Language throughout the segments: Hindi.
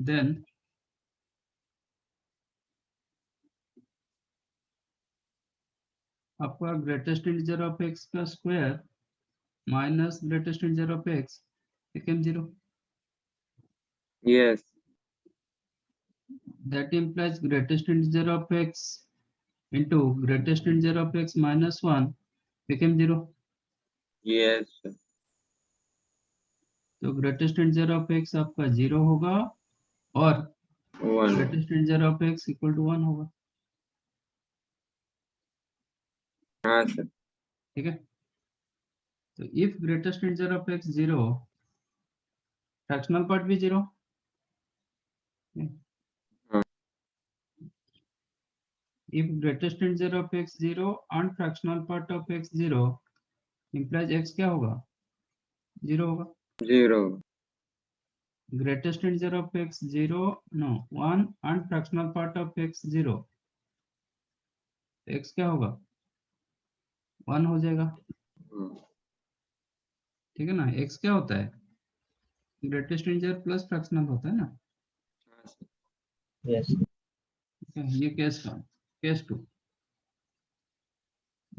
then आपका ग्रेटेस्ट इंटीजर ऑफ x का square minus greatest integer of x become 0. Yes. That implies greatest integer of x into greatest integer of x minus 1 became 0. Yes, sir. तो ग्रेटेस्ट इंटीजर ऑफ x आपका 0 होगा और 1. Greatest integer of x equal to 1 होगा. हाँ सर. ठीक है. तो if greatest integer of x 0, fractional part भी 0. If greatest integer of x 0 and fractional part of x 0 implies x क्या होगा? 0 होगा. 0. Greatest integer of x 0 no 1 and fractional part of x 0. x क्या होगा? 1 हो जाएगा. ठीक है ना. x क्या होता है? ग्रेटेस्ट इंटीजर प्लस फ्रैक्शनल होता है ना. Yes. ये case 1. Case 2.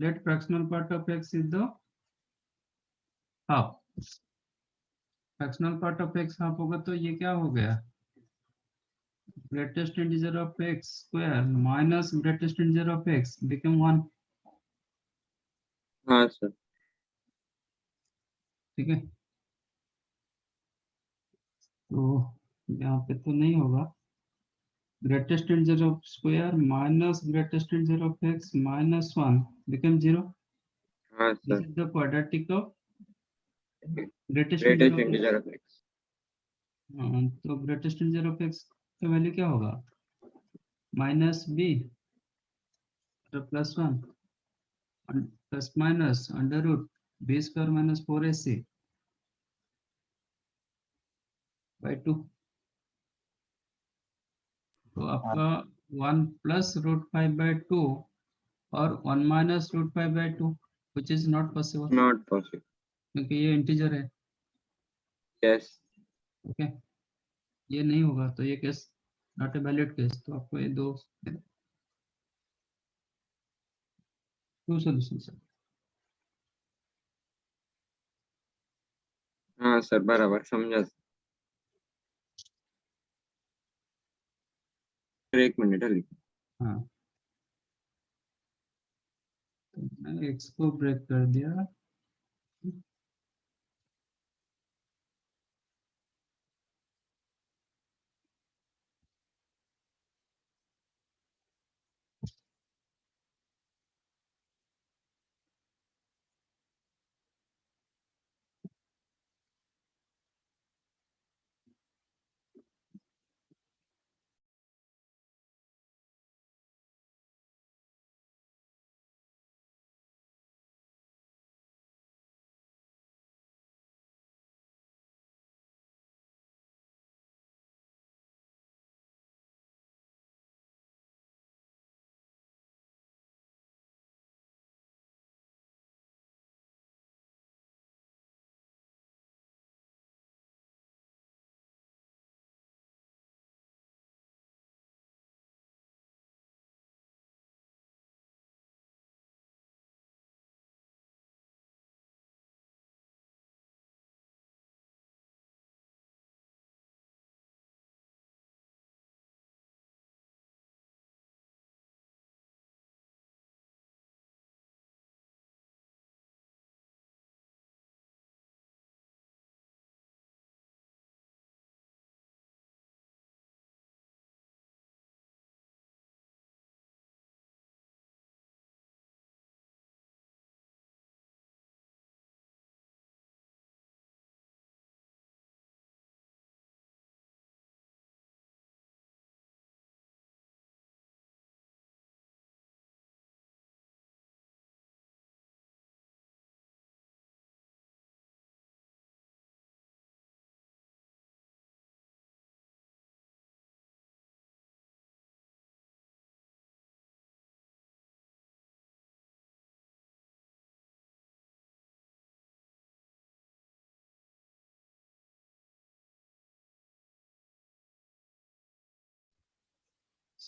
Let fractional part of x is the half. Fractional part of x half होगा तो ये क्या हो गया? Greatest integer of x square minus greatest integer of x become 1. हाँ सर. ठीक है. तो यहाँ पे तो नहीं होगा. Greatest integer of square minus greatest integer of x minus 1 become 0. हाँ this sir. Is the quadratic of greatest Greatest integer of integer of x. तो ग्रेटेस्ट इंटीजर ऑफ x का वैल्यू क्या होगा? Minus b plus 1 plus minus under root b square minus 4ac by 2. तो आपका 1 प्लस रूट 5 बाई 2 और 1 minus root 5 by 2 which is not possible Not possible. क्योंकि ये इंटीजर है. Yes. ओके. ये नहीं होगा तो ये case not a valid case. तो आपको ये दो सॉल्यूशन है. हाँ सर बराबर समझा सर. एक मिनट अली. हाँ. तो मैंने एक्स को ब्रेक कर दिया.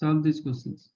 solve these questions.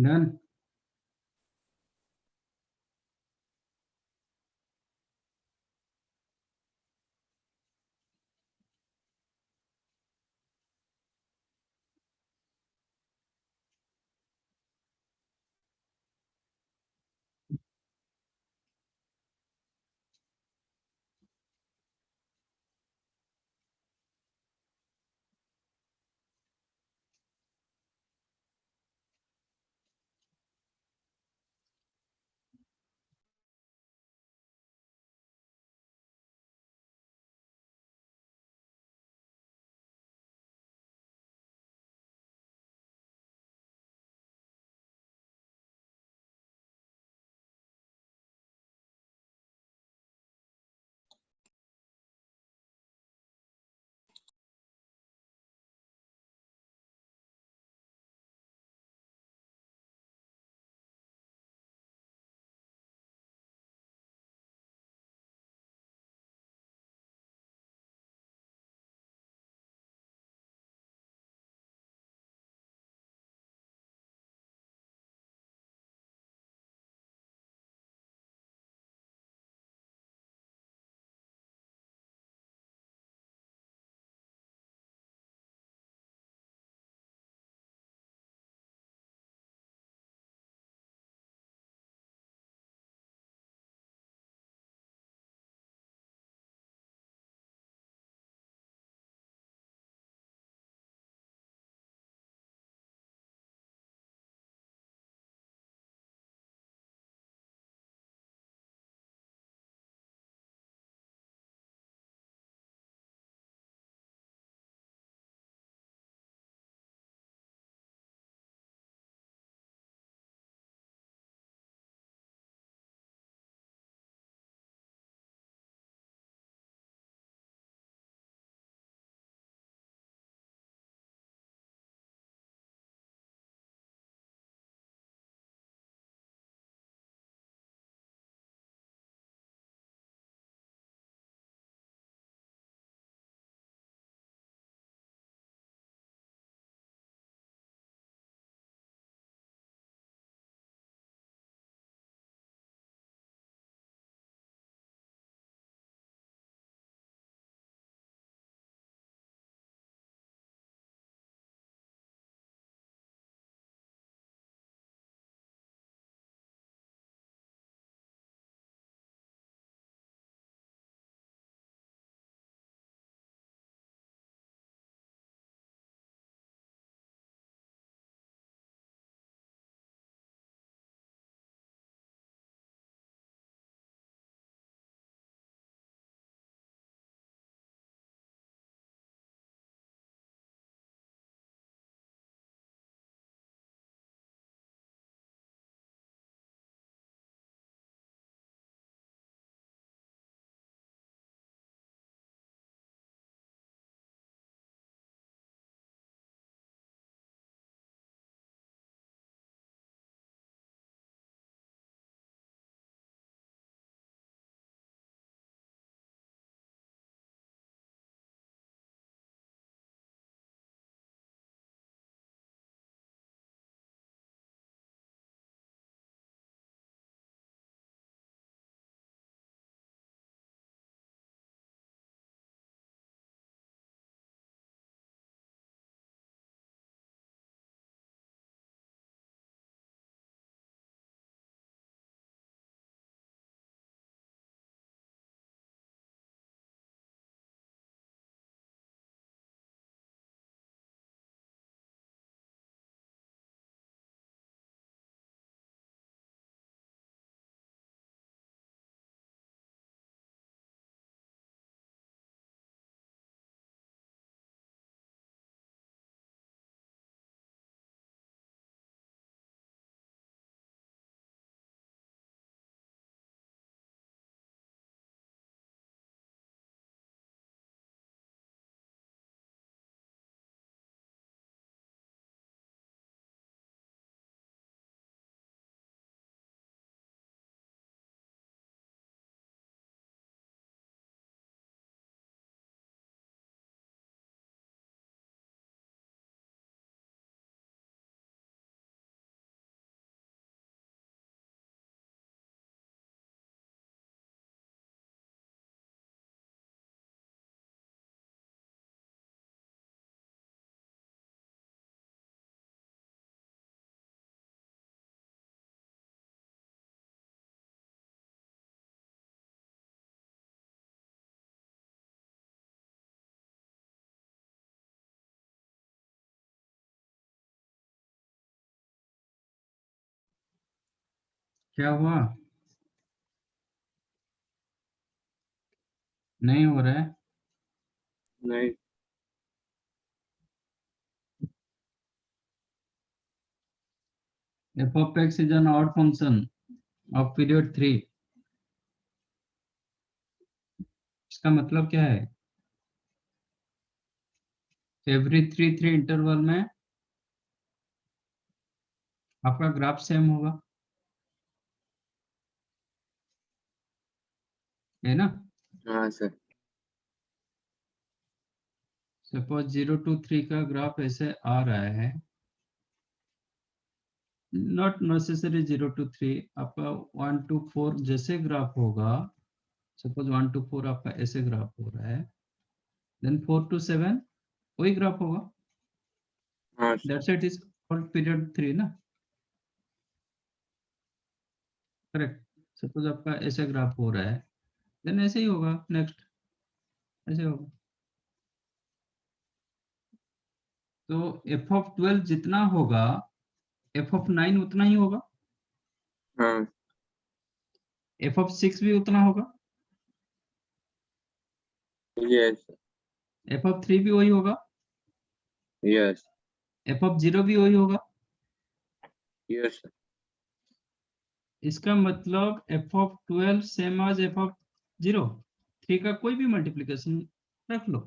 डन। क्या हुआ? नहीं हो रहा है? नहीं f of x is an odd function of period 3. इसका मतलब क्या है? एवरी 3 इंटरवल में आपका ग्राफ सेम होगा, है ना? हाँ सर सपोज 0 to 3 का ग्राफ ऐसे आ रहा है, नॉट नेसेसरी 0 to 3, आपका 1 to 4 जैसे ग्राफ होगा, सपोज 1 to 4 आपका ऐसे ग्राफ हो रहा है, देन 4 to 7 वही ग्राफ होगा, हाँ sir that's it is called period 3 ना, करेक्ट? सपोज आपका ऐसे ग्राफ हो रहा है, देन ऐसे ही होगा, नेक्स्ट ऐसे होगा। तो f of 12 जितना होगा f of 9 उतना ही होगा, हाँ f of 6 भी उतना होगा, यस f of 3 भी वही होगा, यस f of 0 भी वही होगा। यस इसका मतलब f of 12 same as f of 0, 3 का कोई भी मल्टीप्लिकेशन रख लो,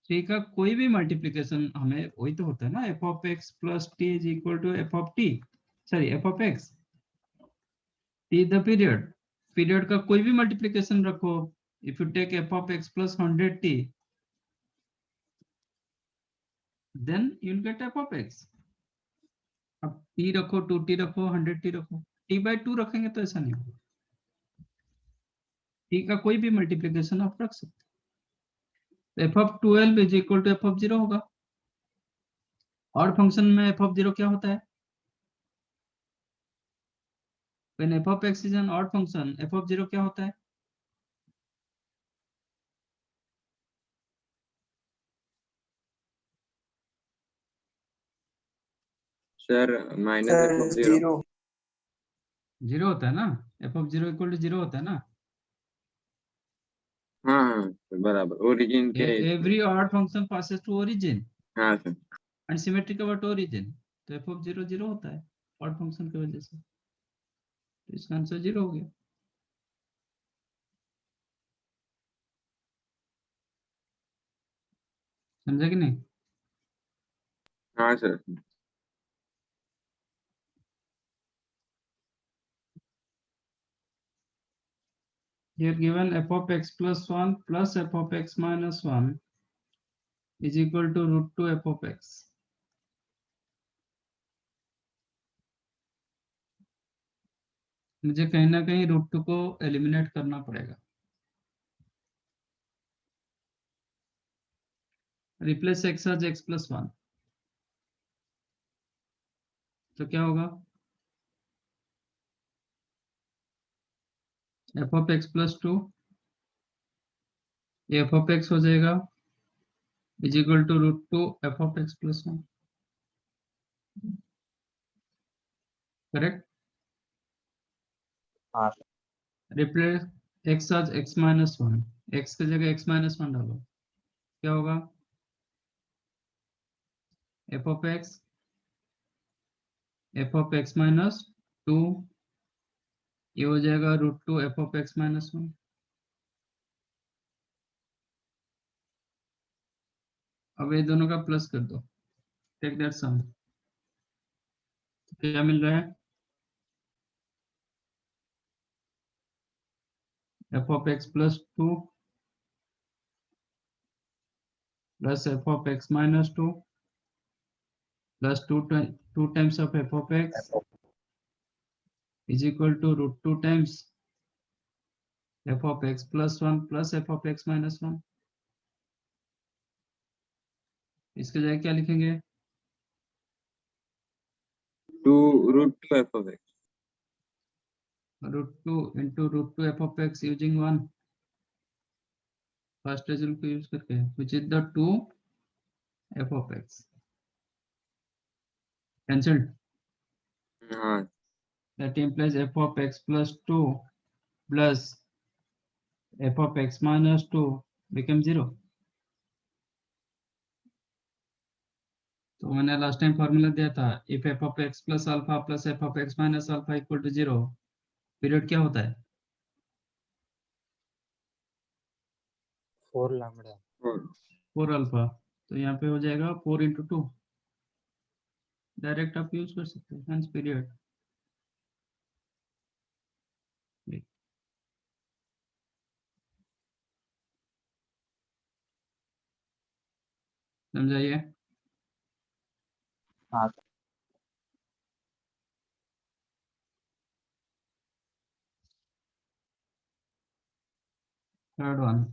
थ्री का कोई भी मल्टीप्लिकेशन हमें वही तो होता है ना, f of x plus t is equal to f of t, sorry f of x, t the period, period का कोई भी मल्टीप्लिकेशन रखो, if you take f of x plus 100t then you'll get f of x। अब t रखो, 2t रखो, 100t रखो, t by 2 रखेंगे तो ऐसा नहीं होगा, t का कोई भी मल्टीप्लिकेशन आप रख सकते, f of 12 is equal to f of 0 होगा। और फंक्शन में f of 0 क्या होता है? when f of x is an odd function, f of 0 क्या होता है? Sir minus f of 0 zero. 0 होता है ना, f of 0 इक्वल टू 0 होता है ना, हाँ हाँ सर, बराबर ओरिजिन के इसमें। every odd function passes to origin हाँ sir and symmetric about origin, तो f of 0 0 होता है odd function की वजह से, तो इसका आंसर 0 हो गया। समझा कि नहीं? हाँ sir Here given f of x plus 1 plus f of x minus 1 is equal to root 2 f of x। मुझे कहीं ना कहीं रूट 2 को एलिमिनेट करना पड़ेगा, replace x as x plus 1, तो क्या होगा? f of x plus 2 ये f of x हो जाएगा is equal to root 2 f of x plus 1, correct? हाँ replace x as x minus 1, x की जगह x minus 1 डालो, क्या होगा? f of x minus 2, ये हो जाएगा root 2 f of x minus 1। अब ये दोनों का प्लस कर दो, टेक दैट सम, क्या मिल रहा है? f of x plus 2 plus f of x minus 2 plus 2 times of f of x is equal to root 2 times f of x plus 1 plus f of x minus 1। इसके जगह क्या लिखेंगे? 2 root 2 f of x root 2 into root 2 f of x using 1, first result को यूज करके, which is the 2 f of x। Cancelled, हाँ that implies f of x plus 2 plus f of x minus 2 become 0. तो मैंने लास्ट टाइम फॉर्मूला दिया था, if f of x plus alpha plus f of x minus alpha equal to 0, period क्या होता है? 4 लैम्डा। 4 अल्फा। तो यहाँ पे हो जाएगा 4 इंटू 2, डायरेक्ट आप यूज कर सकते हो, हेंस पीरियड। समझाइए। हाँ third one,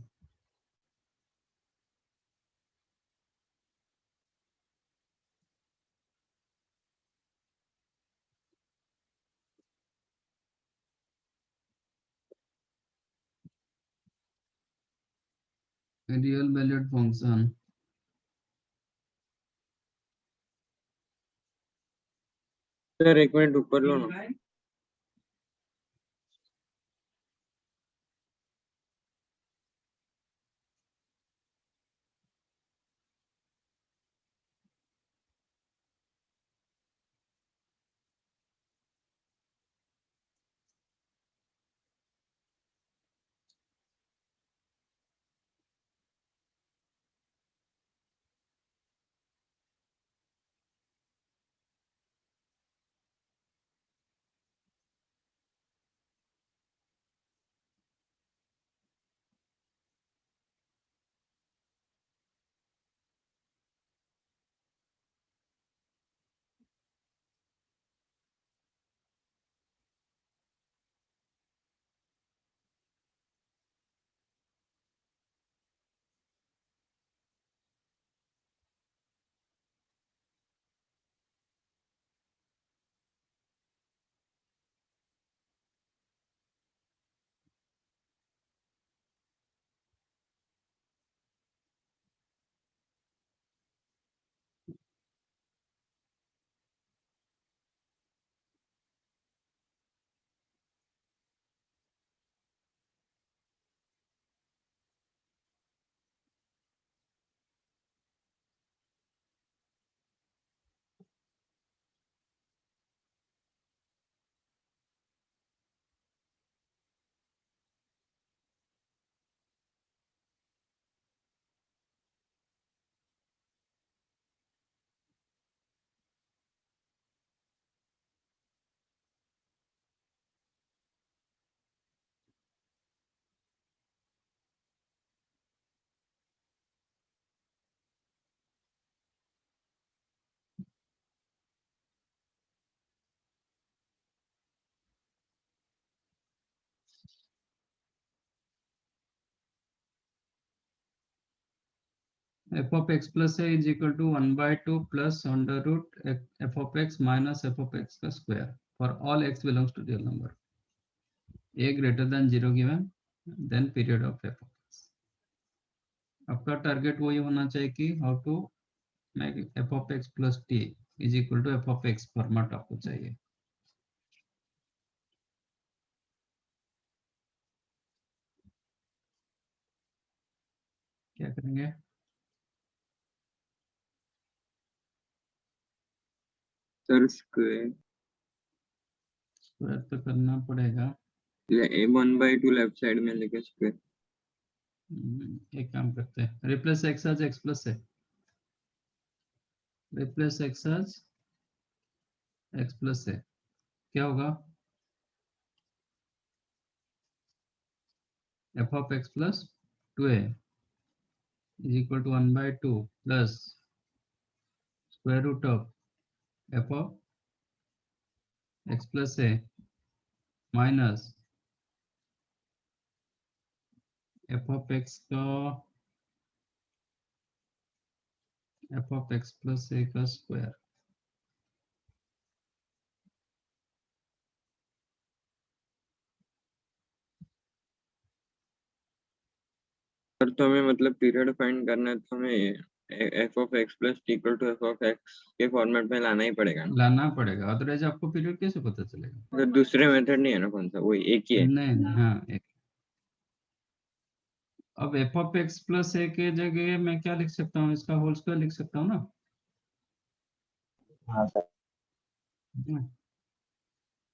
real valued function. Sir एक मिनट ऊपर लो ना। f of x plus a is equal to 1 by 2 plus under root f of x minus f of x का square for all x belongs to real number, a greater than 0 given, then period of f of x। आपका टारगेट वही होना चाहिए कि how to make f of x plus t is equal to f of x format आपको चाहिए। क्या करेंगे? सर स्क्वायर स्क्वायर तो करना पड़ेगा। 1/2 लेफ्ट साइड में लेके स्क्वायर। एक काम करते हैं, replace x as x plus से, replace x as x plus से क्या होगा? f of x plus 2a is equal to 1 by 2 plus square root of f of x plus a minus f of x का f of x plus a का स्क्वायर। सर तो हमें मतलब पीरियड फाइंड करना है, तो हमें f of x plus t equal to F of x के फॉर्मेट में लाना ही पड़ेगा ना। लाना पड़ेगा, अदरवाइज आपको पीरियड कैसे पता चलेगा? तो दूसरे मेथड नहीं है ना, कौन सा, वही एक ही है। नहीं नहीं, हाँ एक। अब एफ ऑफ एक्स प्लस ए के जगह मैं क्या लिख सकता हूँ, इसका होल स्क्वायर लिख सकता हूँ ना। हाँ sir.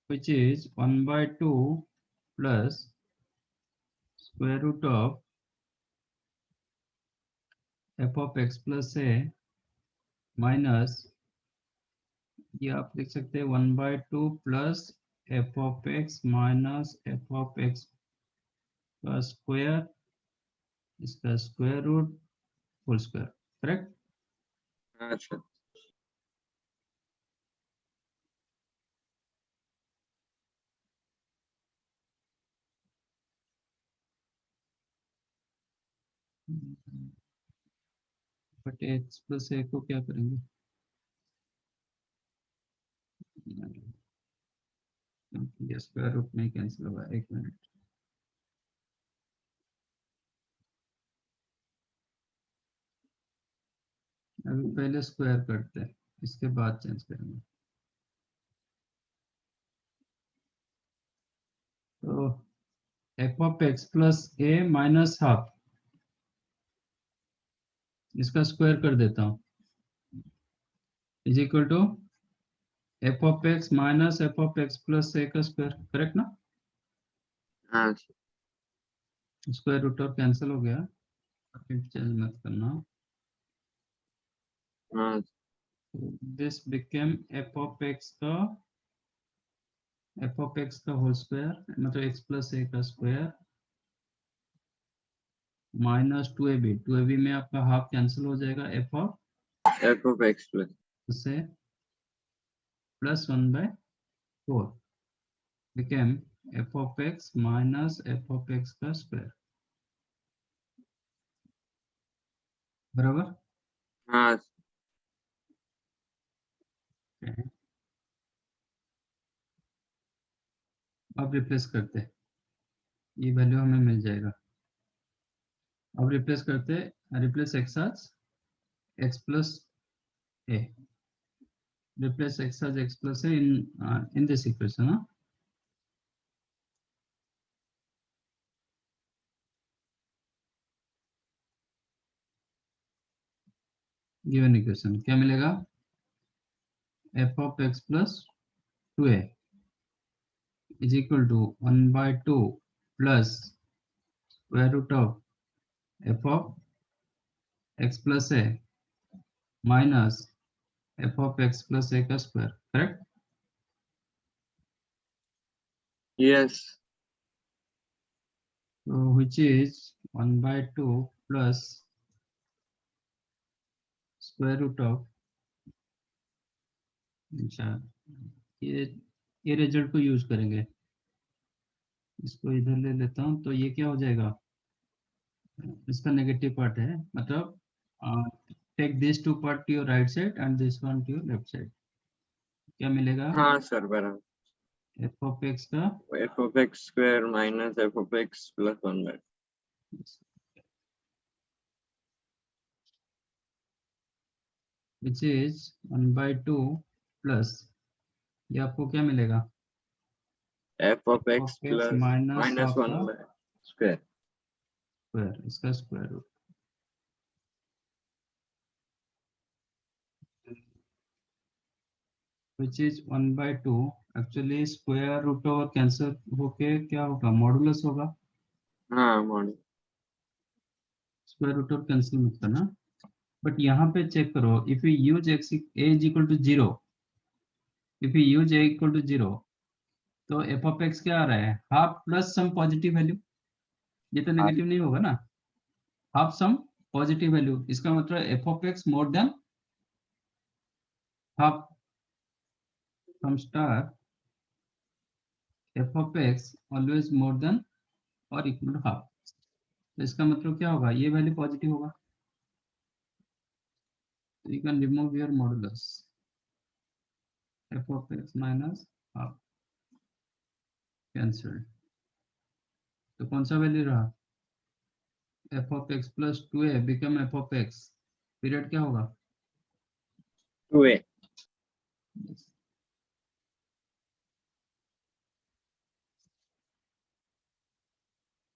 Which is 1/2 plus square root of f of x plus A minus, ये आप लिख सकते हैं 1/2 plus f of x minus F of x का स्क्वायर, इसका square root whole square, correct. हाँ sir. But x plus a को क्या करेंगे, ये स्क्वायर रूट नहीं कैंसिल होगा, एक मिनट। अभी पहले स्क्वायर करते हैं, इसके बाद चेंज करेंगे। तो F of x plus A minus half, इसका स्क्वायर कर देता हूँ, is equal to F of x minus F of x plus A का स्क्वायर, करेक्ट ना। हाँ सर। स्क्वायर रूट और कैंसिल हो गया, चेंज मत करना। हाँ this became F of x का होल स्क्वायर, मतलब एक्स प्लस ए का स्क्वायर माइनस 2ab में आपका हाफ कैंसिल हो जाएगा, एफ ऑफ एक्स प्लस से plus 1/4 became F of x minus F of x का स्क्वायर, बराबर। हाँ Okay. अब रिप्लेस करते हैं, ये वैल्यू हमें मिल जाएगा। अब रिप्लेस करते हैं, रिप्लेस एक्स आज एक्स प्लस ए, रिप्लेस एक्स आज x plus A in this equation, हाँ। गिवन इक्वेशन क्या मिलेगा, f of x plus 2a is equal to 1/2 plus square root of f of x plus a minus f of x plus a का square, correct। Yes. So which is 1/2 plus square root of, अच्छा ये रिजल्ट को यूज करेंगे, इसको इधर ले लेता हूँ, तो ये क्या हो जाएगा, इसका नेगेटिव पार्ट है, मतलब take this two part to your right side and this one to your left side, क्या मिलेगा, हाँ सर बराबर। एफ ऑफ एक्स का f of x square minus F of x plus 1/2। which is 1/2 plus, ये आपको क्या मिलेगा, f of x of x plus minus minus half का 1/2 स्क्वायर। स्क्वायर, इसका square root, which is 1/2, actually square root over cancel होके क्या होगा, मॉडुलस होगा। हाँ मॉडल। स्क्वायर रूट और कैंसिल मत करना, बट यहाँ पे चेक करो, if you use x a is equal to 0, if you use a equal to 0, तो f of x क्या आ रहा है, half plus some positive value, ये तो हाँ नेगेटिव नहीं होगा ना, हाफ सम पॉजिटिव वैल्यू, इसका मतलब f of x more than half from star f of x always more than or equal to half, तो इसका मतलब क्या होगा, ये वैल्यू पॉजिटिव होगा, तो you can remove your modulus f of x minus half cancel, तो कौन सा वैल्यू रहा, f of x plus 2a become f of x period क्या होगा? 2a।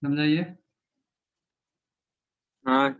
समझाइए। हाँ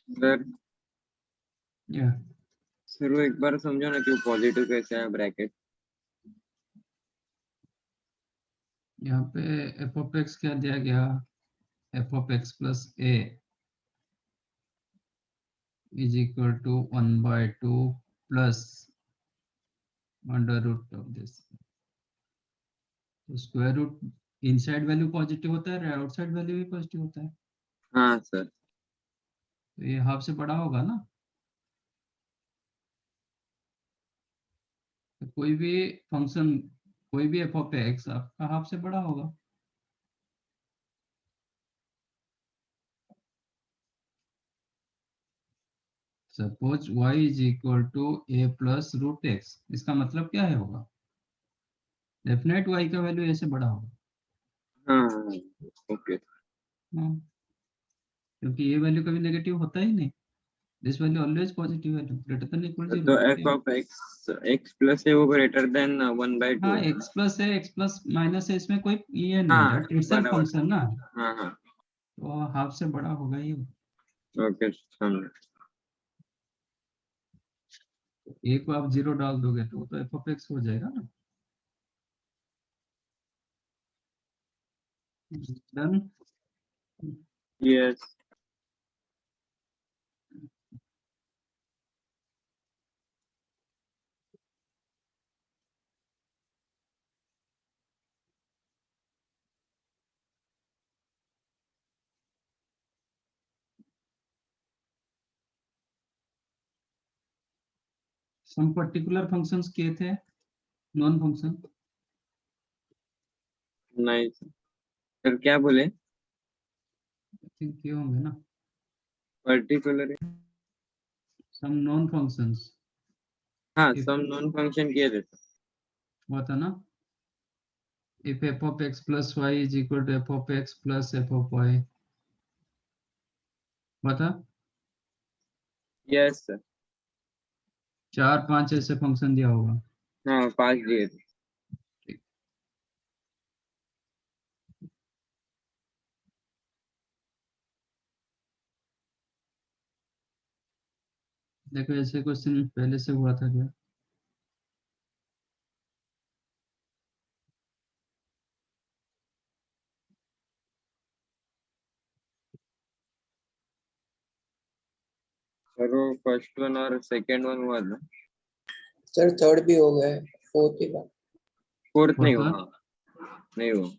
सर। या सर वो एक बार समझो ना कि पॉजिटिव कैसे है ब्रैकेट। यहाँ पे एफ ऑफ एक्स क्या दिया गया? F of x plus A is equal to 1/2 plus under root of this. तो square root inside value positive होता है, आउटसाइड वैल्यू भी पॉजिटिव होता है, हाँ सर। तो ये हाफ से बड़ा होगा ना। तो कोई भी फंक्शन, कोई भी एफ ऑफ एक्स आपका हाफ से बड़ा होगा। Suppose y is equal to a plus root x, इसका मतलब क्या है होगा? डेफिनेट y का वैल्यू ए से बड़ा होगा। हाँ ओके। हाँ, क्योंकि ये वैल्यू कभी नेगेटिव होता ही नहीं। This value always positive value greater than equal तो F 0। Of X X plus है वो ग्रेटर देन 1/2 हाँ, है ना। एक्स प्लस है, एक्स प्लस माइनस है, इसमें कोई ये नहीं, हाँ दैट इटसेल्फ बराबर। फंक्शन ना, हाँ हाँ तो हाफ से बड़ा होगा ही। ओके समझ। ए को आप 0 डाल दोगे तो वो तो एफ ऑफ एक्स हो जाएगा ना। Done. Yes some particular functions के थे, नॉन फंक्शन। नहीं फिर क्या बोले? आई थिंक के होंगे ना, पर्टिकुलर? Some non functions. हाँ इफ सम नॉन फंक्शन किए थे। हुआ था ना, if f of x plus y is equal to f of x plus f of y, बता। Yes sir. 4 5 ऐसे फंक्शन दिया होगा। हाँ 5 दिए थे। ठीक। देखो ऐसे क्वेश्चन पहले से हुआ था क्या? सर वो फर्स्ट वन और सेकंड वन हुआ था। सर थर्ड भी हो गए, फोर्थ ही बात। फोर्थ नहीं होता हुआ। नहीं हुआ।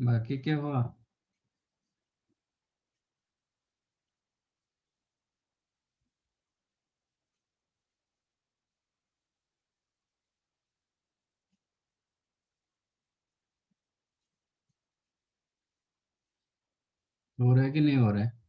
बाकी क्या हुआ? हो रहा है कि नहीं हो रहा है?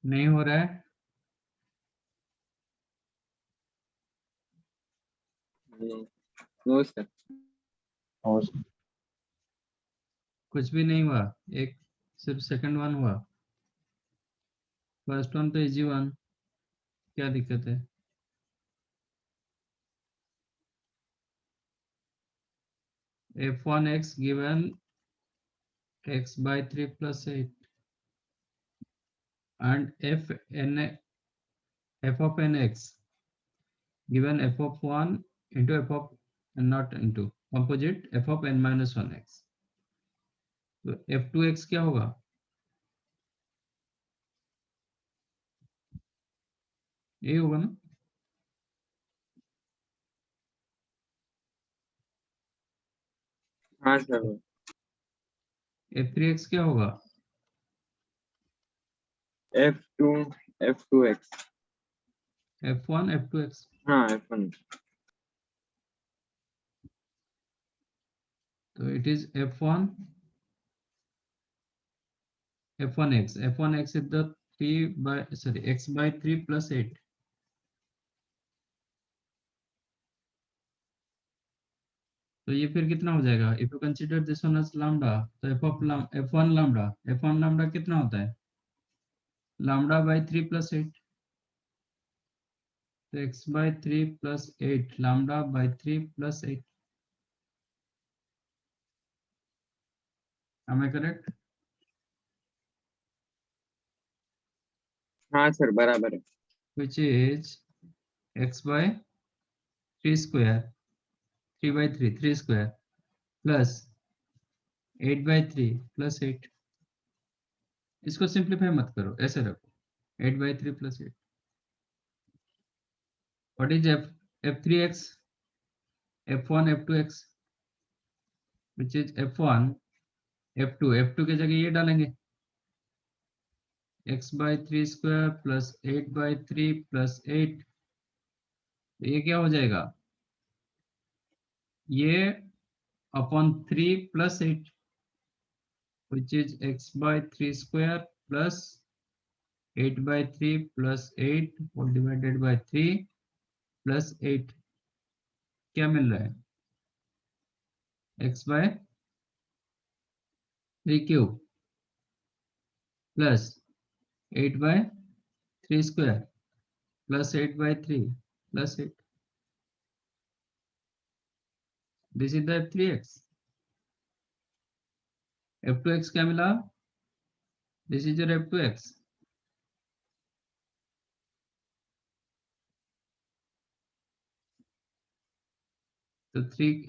नहीं हो रहा है? No sir. और कुछ भी नहीं हुआ? एक सिर्फ सेकंड वन हुआ? फर्स्ट वन तो इजी वन, क्या दिक्कत है? f1x given x by 3 plus 8 and f of nx given f of 1 into f of n not into composite f of n minus 1x, तो f2x क्या होगा? ये होगा ना? हाँ सर। f3x क्या होगा? F2 F2x। f1 f2x, हाँ F1। तो it is f1 f1x is the 3 by sorry x by 3 plus 8, तो ये फिर कितना हो जाएगा? If you consider this one as lambda, तो f1 लैम्डा कितना होता है? लैम्डा बाय 3 प्लस 8, तो x by 3 plus 8 lambda by 3 plus 8, am I correct? हाँ सर बराबर है। Which is x by 3 square 3 by 3 3 square plus 8 by 3 plus 8, इसको सिंप्लीफाई मत करो, ऐसे रखो 8 by 3 plus 8. What is f3x? f1 f2x, which is f1 f2 के जगह ये डालेंगे x by 3 square plus 8 by 3 plus 8, तो ये क्या हो जाएगा? ये upon 3 plus 8, which is x by 3 square plus 8 by 3 plus 8 whole divided by 3 plus 8, क्या मिल रहा है? x by 3 cube plus 8 by 3 square plus 8 by 3 plus 8. This is the f3x. f2x क्या मिला? This is your f2x. तो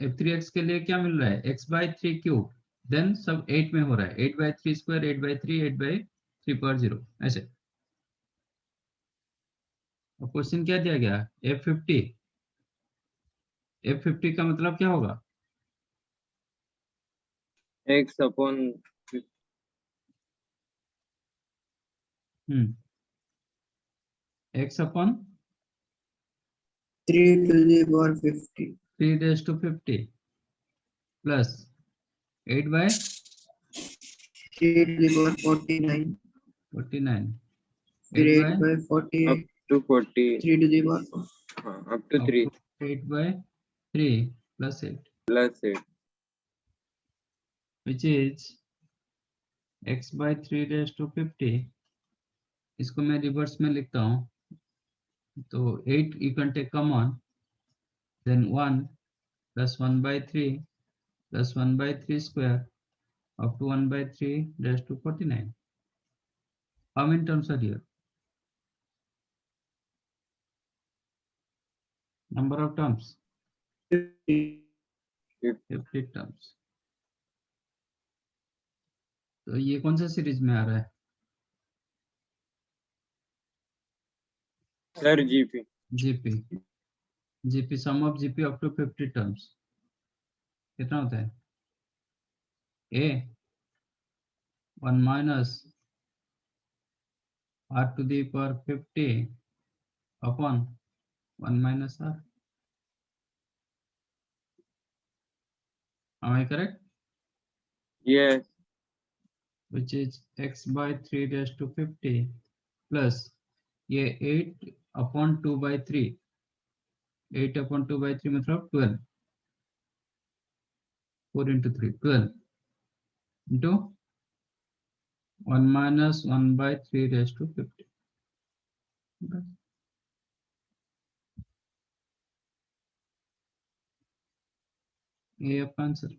f3x के लिए क्या मिल रहा है? x by 3 क्यूब, देन सब 8 में हो रहा है, 8 by 3 स्क्वायर 8 by 3 8 by 3 पर 0, ऐसे। और क्वेश्चन क्या दिया गया? f50 का मतलब क्या होगा? X upon x upon 3 to the power 50 3 raised to 50 plus 8 by 3 to the power 49 49 फिर 8 8 by by 48 up to 40। 3 to the power 4 हाँ up to 3 8 by 3 plus 8, plus 8। which is x by 3 raised to 50, इसको मैं रिवर्स में लिखता हूँ, तो 8 you can take common, then 1 plus 1 by 3 plus 1 by 3 square up to 1 by 3 raised to 49. How many terms are here? Number of terms? 50 terms. तो ये कौन सा सीरीज में आ रहा है? Sir GP GP. GP sum of GP up to 50 terms कितना होता है? A 1 minus r to the power 50 upon 1 minus r. Am I correct? Yes Which is x by 3 raised to 50 plus ये 8 upon 2 by 3. 8 upon 2 by 3 मतलब 12. 4 into 3 12 into 1 minus 1 by 3 raised to 50. बस. ये आपका आंसर.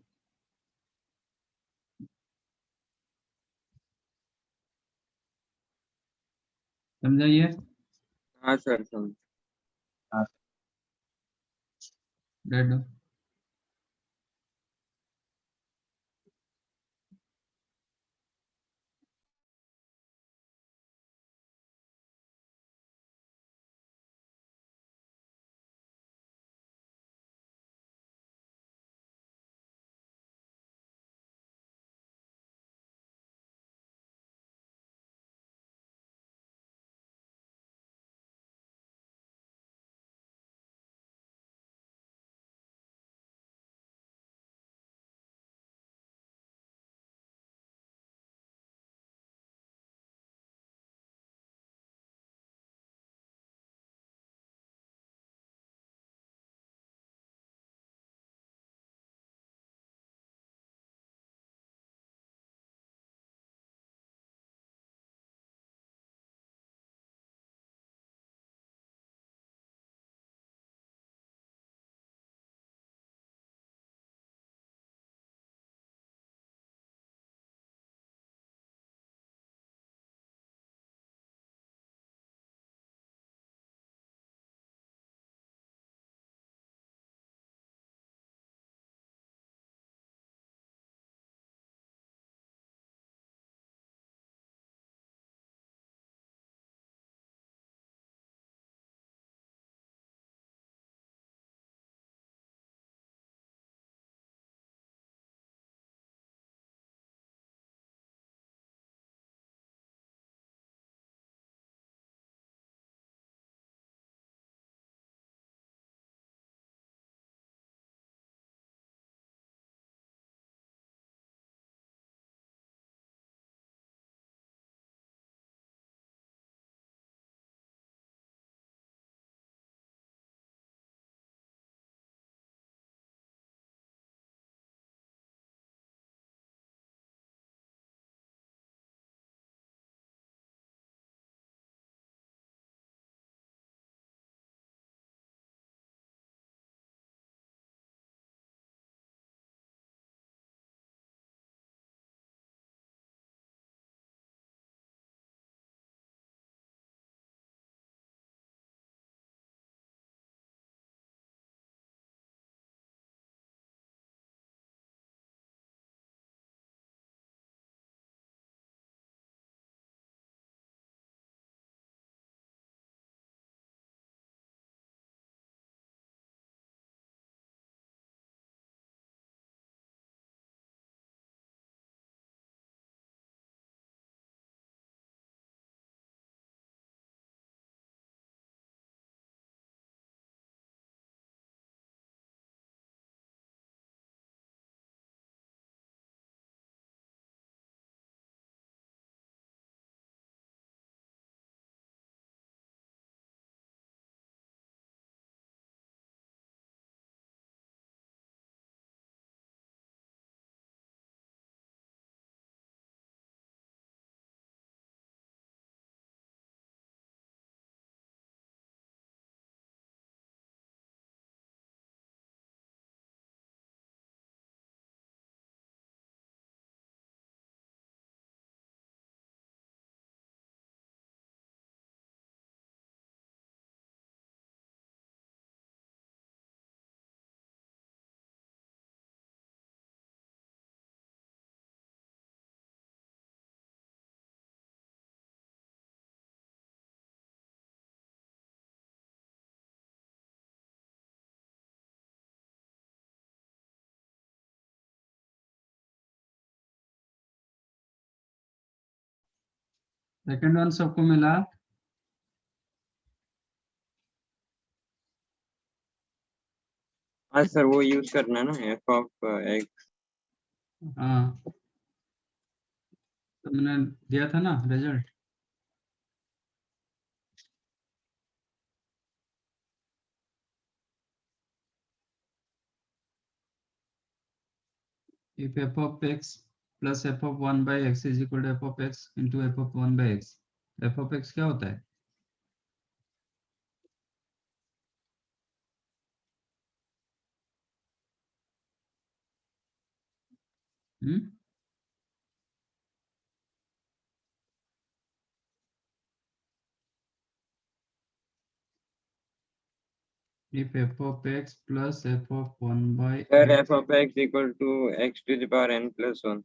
समझाइए. हाँ सर समझ डेड. सेकंड वन सबको मिला। हाँ सर, वो यूज करना है ना एफ ऑफ एक्स। हाँ तो मैंने दिया था ना result. if f of x plus f of 1 by x is equal to f of x into f of 1 by x, f of x क्या होता है? Hmm if f of x plus f of 1 by sir x, f of x equal to x to the power n plus 1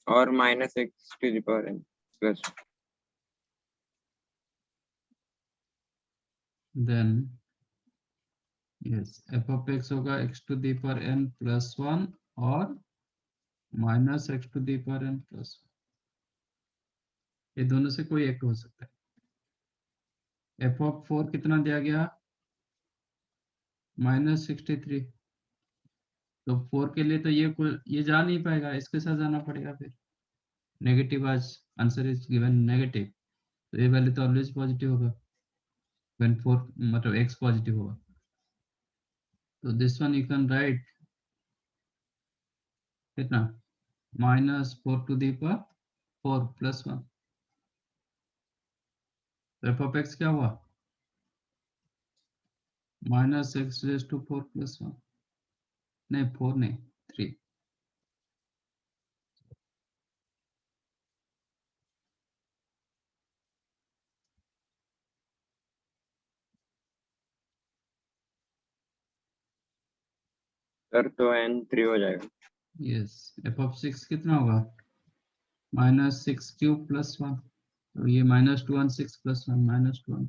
और minus x to the power n plus 1। then yes f of x होगा x to the power n plus 1 और minus x to the power n plus 1। ये दोनों से कोई एक हो सकता है। f of 4 कितना दिया गया? -63। तो 4 के लिए तो ये जा नहीं पाएगा, इसके साथ जाना पड़ेगा फिर। नेगेटिव आज आंसर इज गिवन नेगेटिव, तो ये वैल्यू तो ऑलवेज पॉजिटिव होगा व्हेन 4 मतलब x पॉजिटिव होगा। तो this one you can write कितना, -4 to the power 4 plus 1। तो f of x क्या हुआ? -x raised to 4 plus 1, नहीं 4 नहीं 3। सर तो n 3 हो जाएगा। यस f of 6 कितना होगा? -6 क्यूब प्लस 1, तो ये -2 1 6 plus 1 -2 1।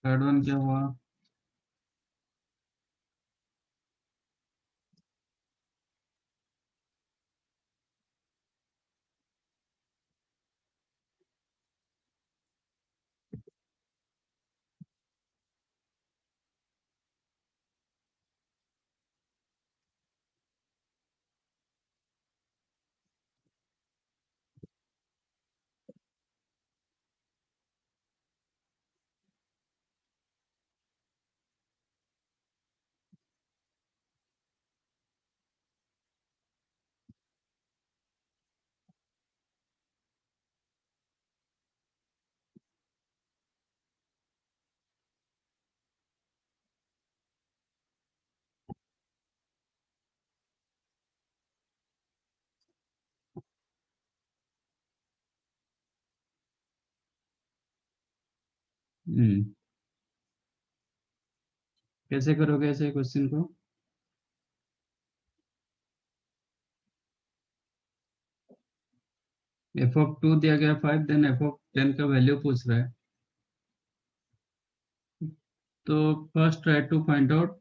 थर्ड वन क्या हुआ? कैसे करोगे ऐसे क्वेश्चन को? f of 2 दिया गया 5, देन f of 10 का वैल्यू पूछ रहा है। तो first try to find out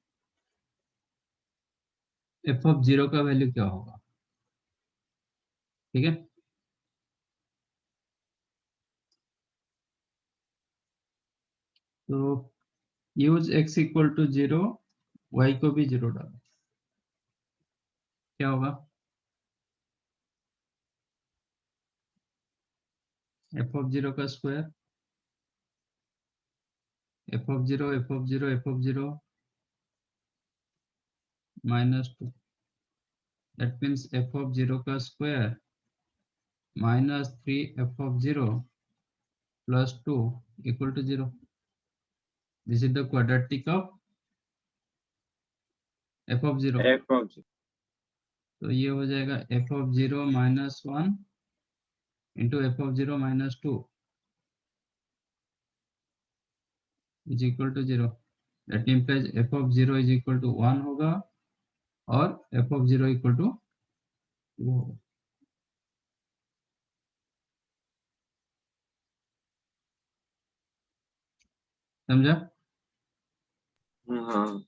f of 0 का वैल्यू क्या होगा। ठीक है, तो use x equal to 0, y को भी 0 डालो, क्या होगा? f of 0 का square, f of 0 f of 0 f of 0 -2, that means f of 0 का square -3 f of 0 plus 2 equal to 0। This is the quadratic of f of 0। F of तो ये हो जाएगा f of 0 -1 into f of 0 -2 is equal to 0। That implies f of 0 is equal to 1 होगा और f of 0 equal to 2 होगा। समझा? हाँ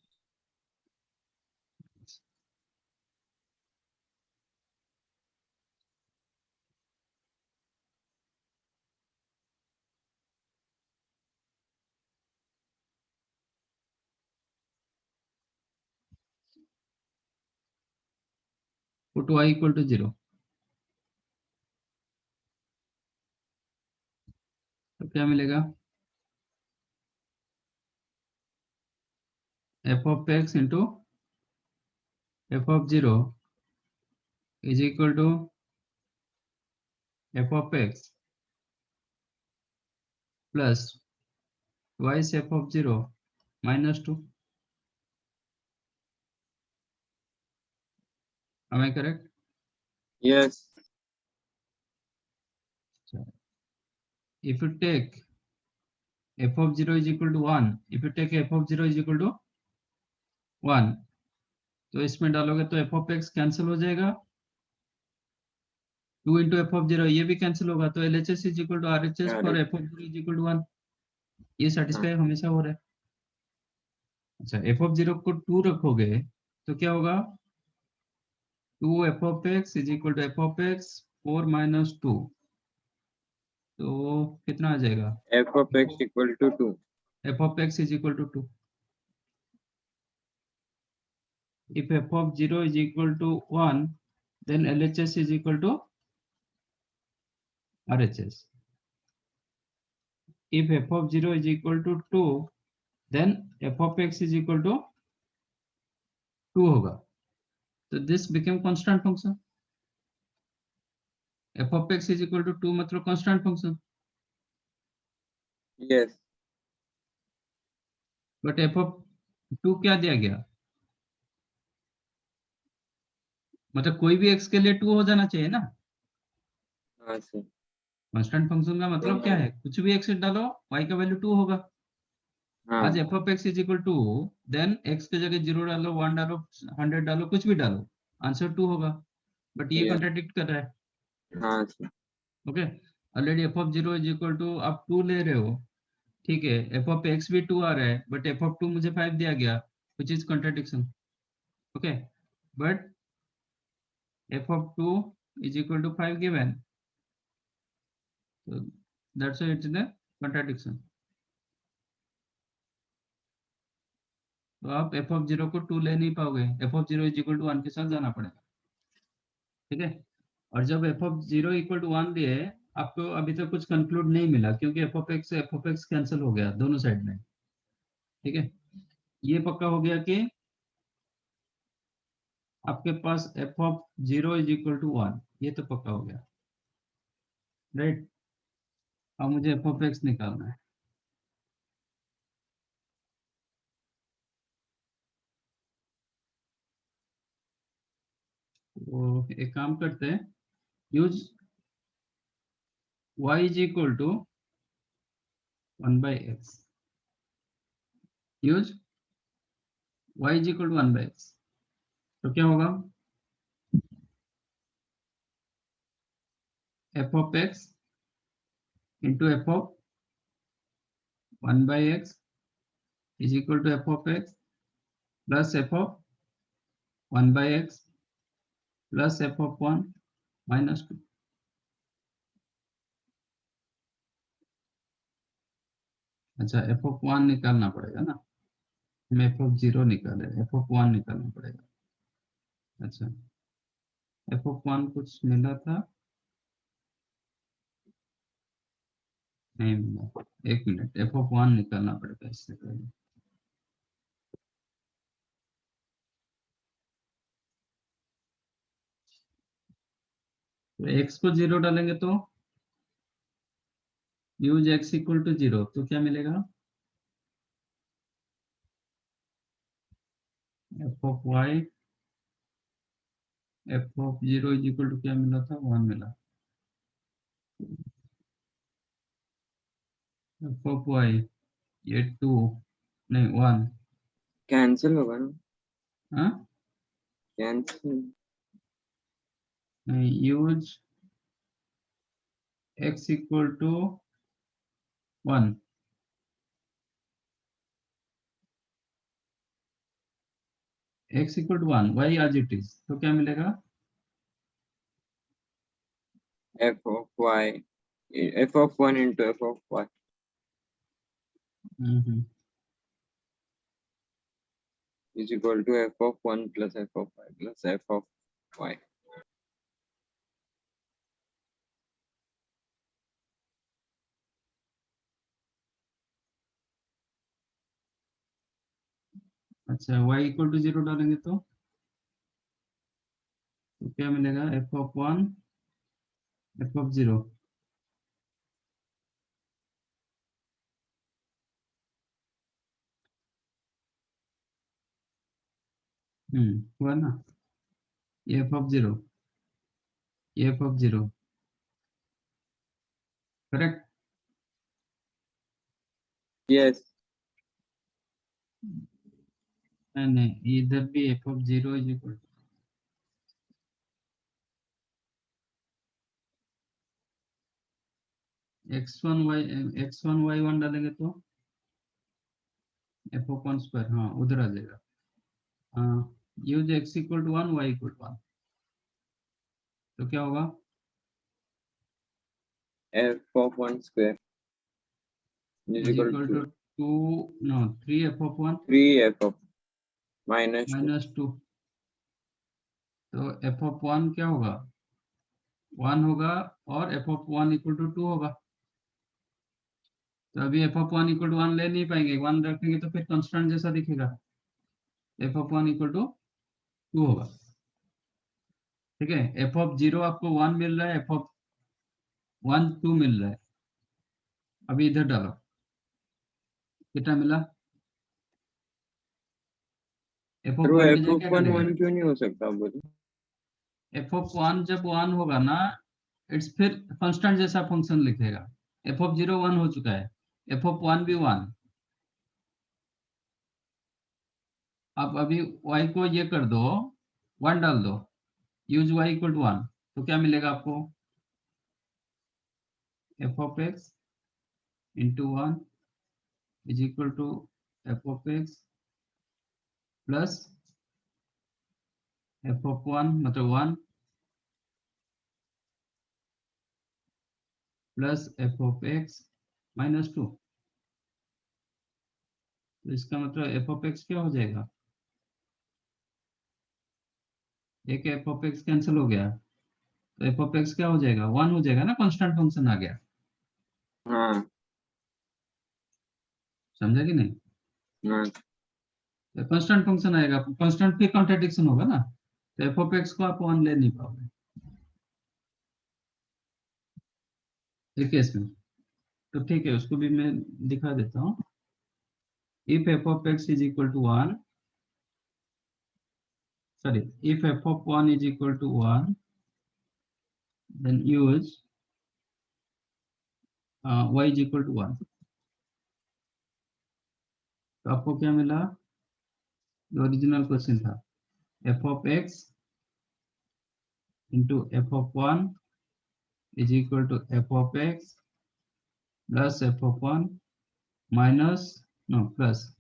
पुट y इक्वल टू 0, तो क्या मिलेगा? F of x into f of 0 is equal to F of x plus twice f of 0 -2. Am I correct? Yes If you take f of 0 is equal to 1, if you take f of 0 is equal to 1, तो इसमें डालोगे तो f of x कैंसिल हो जाएगा, 2 इंटू एफ ऑफ 0 ये भी कैंसिल होगा, तो LHS is equal to RHS for f of 0 is equal to 1. ये सेटिस्फाई हमेशा हो रहा है. अच्छा, f of 0 को 2 रखोगे तो क्या होगा? 2 f of x is equal to f of x 4 minus 2, तो कितना आ जाएगा? F of x equal to 2. f of x is equal to 2. If f of 0 is equal to 1, then LHS is equal to RHS. If f of 0 is equal to 2, then f of x is equal to 2 होगा. So this became constant function. f of x is equal to 2 मतलब constant function. Yes But f of 2 क्या दिया गया? मतलब कोई भी x के लिए 2 हो जाना चाहिए ना. हाँ सर. कांस्टेंट फंक्शन का मतलब क्या है? कुछ भी x डालो y का वैल्यू 2 होगा. हाँ आज f of x is equal to, then x के जगह 0 डालो, 1 डालो, 100 डालो, कुछ भी डालो, आंसर 2 होगा. बट ये Yeah. कॉन्ट्राडिक्ट कर रहा है. हाँ sir. Okay, already f of 0 is equal to आप 2 ले रहे हो, ठीक है, f of x भी 2 आ रहा है, बट f of 2 मुझे 5 दिया गया, which is contradiction. Okay, but f of 2 is equal to 5 given, so that's why it's the contradiction. तो आप f of 0 को 2 ले नहीं पाओगे, f of 0 is equal to 1 के साथ जाना पड़ेगा. ठीक है, और जब f of 0 इक्वल टू 1 लिए, आपको अभी तक कुछ कंक्लूड नहीं मिला, क्योंकि f of x कैंसिल हो गया दोनों साइड में. ठीक है, ये पक्का हो गया कि आपके पास f of 0 is equal to 1, ये तो पक्का हो गया, राइट. अब मुझे f of x निकालना है. तो एक काम करते हैं, use y is equal to 1 by x, use y is equal to 1 by x. तो क्या होगा? f of x into f of 1 by x is equal to f of x plus f of 1 by x plus f of 1 minus 2. अच्छा, f of 1 निकालना पड़ेगा ना, हम f of 0 निकाले, f of 1 निकालना पड़ेगा. अच्छा, f of 1 कुछ मिला था? नहीं मिला. एक मिनट, f of 1 निकालना पड़ेगा इससे पहले. तो x को 0 डालेंगे तो यूज x इक्वल टू 0, तो क्या मिलेगा? f of y f of 0 is equal to क्या मिला था? 1 मिला. f of y ये 2 नहीं 1. कैंसिल होगा ना. हाँ, कैंसिल. नहीं, use x equal to 1. x equal to 1, y as it is, तो क्या मिलेगा? f of y, f of 1 into f of y. Is equal to f of 1 plus f of y plus f of y. अच्छा, y इक्वल टू 0 डालेंगे तो क्या मिलेगा? f of 1 f of 0, हुआ ना? ये f of 0, ये f of 0, करेक्ट? Yes. नहीं, इधर भी f of 0 is equal to x1 y1 डालेंगे तो f of 1 स्क्वायर, हाँ उधर आ जाएगा। हाँ, use x equal to 1 y equal to 1, तो क्या होगा? F of 1 square is is equal equal to to 3 f of 1 3 f of minus 2. -2, तो f of 1 क्या होगा? 1 होगा, और f of 1 इक्वल टू 2 होगा। तो अभी f of 1 इक्वल टू 1 ले नहीं पाएंगे, 1 रखेंगे तो फिर कांस्टेंट जैसा दिखेगा, f of 1 इक्वल टू 2 होगा। ठीक है, f of 0 आपको 1 मिल रहा है, f of 1 2 मिल रहा है। अभी इधर डालो, कितना मिला? f of तो 1 की f जगह of क्या 1 करेगा? 1 क्यों नहीं हो सकता? बोलो. f of 1 जब 1 होगा ना, इट्स फिर कांस्टेंट जैसा फंक्शन लिखेगा। f of 0 1 हो चुका है, f of 1 भी 1। अब अभी y को ये कर दो, 1 डाल दो, यूज y इक्वल टू 1, तो क्या मिलेगा आपको? f of x into 1 is equal to f of x plus f of 1 मतलब 1 plus f of x minus 2। तो इसका मतलब f of x क्या हो जाएगा? एक f of x कैंसिल हो गया, तो f of x क्या हो जाएगा? 1 हो जाएगा ना, कांस्टेंट फंक्शन आ गया। हाँ. समझा कि नहीं? हाँ. कांस्टेंट फंक्शन आएगा, कांस्टेंट फिर कॉन्ट्रडिक्शन होगा ना, तो f of x को आप 1 ले नहीं पाओगे एक केस में। तो ठीक है, उसको भी मैं दिखा देता हूँ। If f of x is equal to 1, sorry, if f of 1 is equal to 1, then use y is equal to 1। तो आपको क्या मिला? जो ओरिजिनल क्वेश्चन था, f of x into f of 1 is equal to f of x plus f of 1 minus, no, plus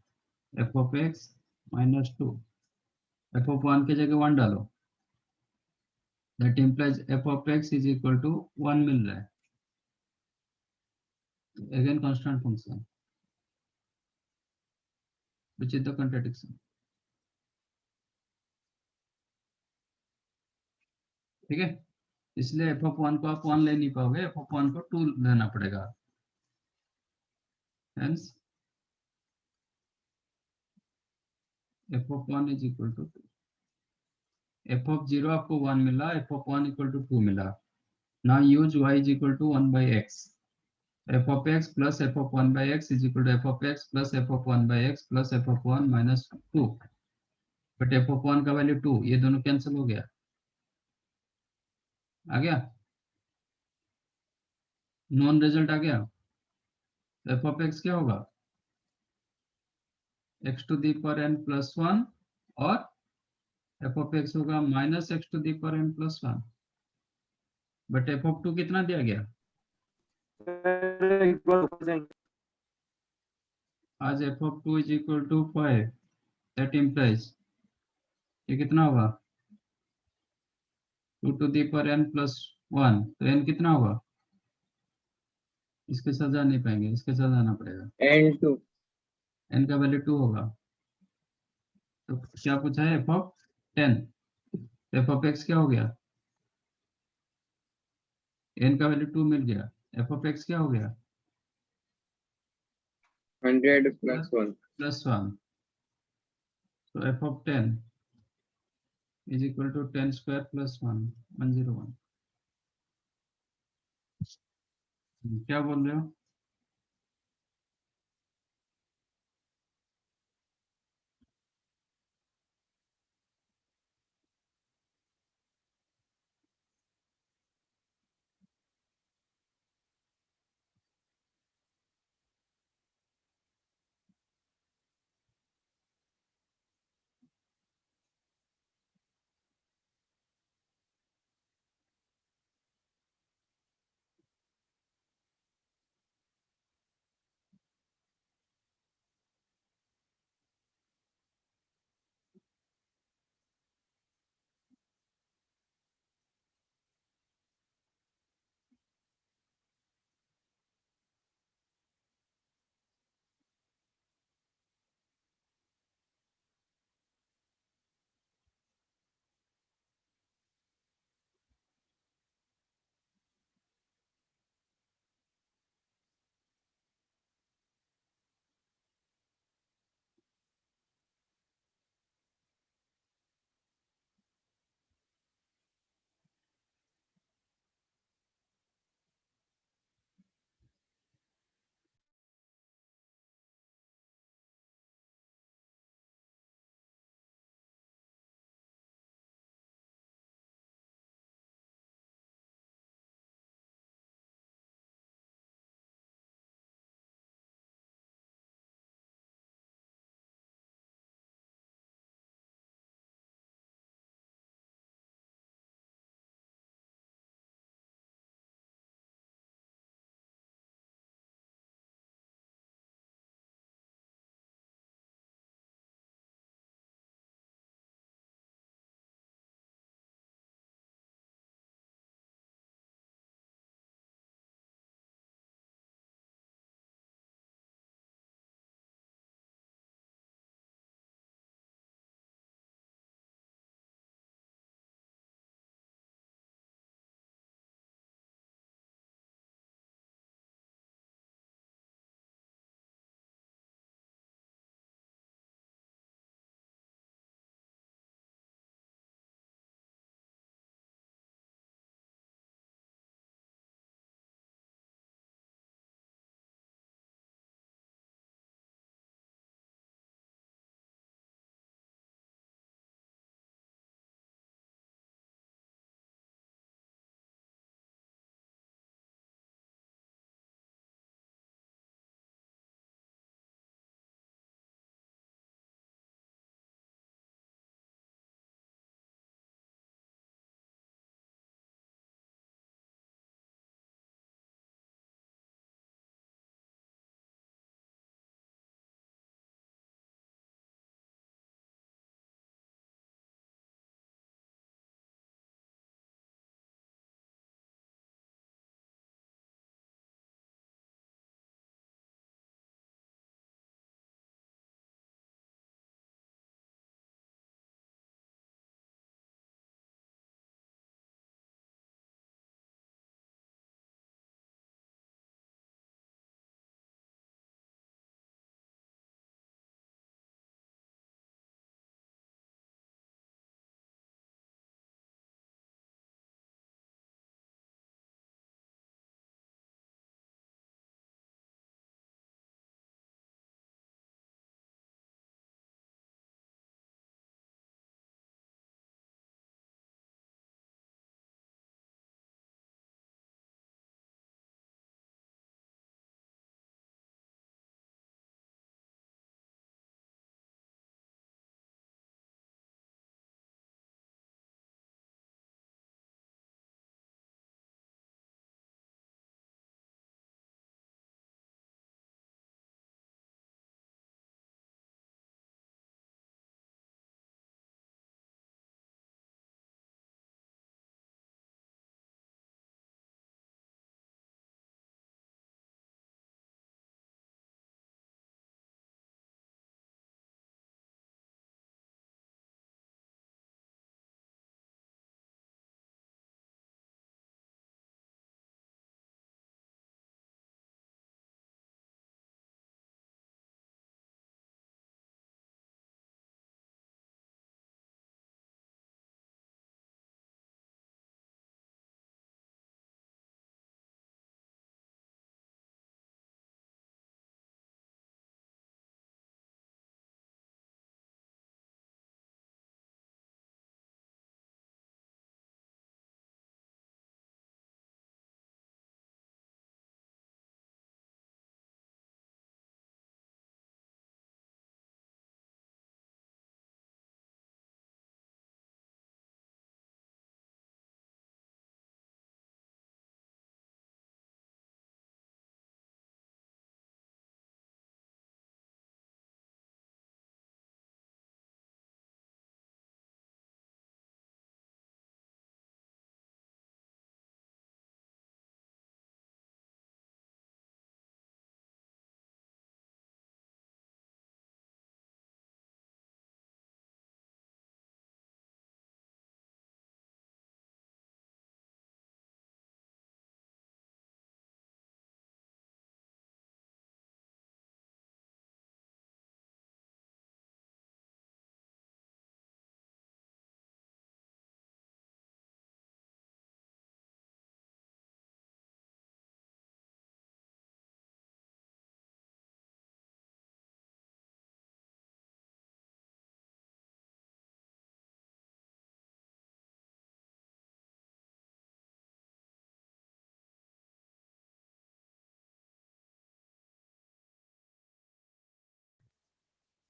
f of x minus 2। f of 1 की जगह 1 डालो, that implies f of x is equal to 1 मिल रहा है। Again constant function, which is the contradiction। ठीक है, इसलिए f of 1 को आप 1 ले नहीं पाओगे, f of 1 को 2 लेना पड़ेगा। Hence f of 1 is equal to 2। f of 0 आपको 1 मिला, f of 1 equal to 2 मिला। Now use y is equal to 1 by x। f of x plus f of 1 by x is equal to f of x plus f of 1 by x plus f of 1 minus 2। But f of 1 का वैल्यू 2, ये दोनों कैंसिल हो गया, आ गया, नॉन रिजल्ट आ गया। f of x क्या होगा? x to the power n plus 1, और f of x होगा minus x to the power n plus 1। But f of 2 कितना दिया गया? आज f of 2 is equal to 5, that implies ये कितना होगा 2 to the power n plus 1, तो n कितना होगा, इसके साथ जा नहीं पाएंगे, इसके साथ जाना पड़ेगा, n2 n का वैल्यू 2 होगा। तो क्या पूछा है F of 10, F of x क्या हो गया, n का वैल्यू 2 मिल गया, एफ ऑफ एक्स क्या हो गया 100 plus 1 +1, तो F of 10 is equal to 10 square plus 1, 101। क्या बोल रहे हो,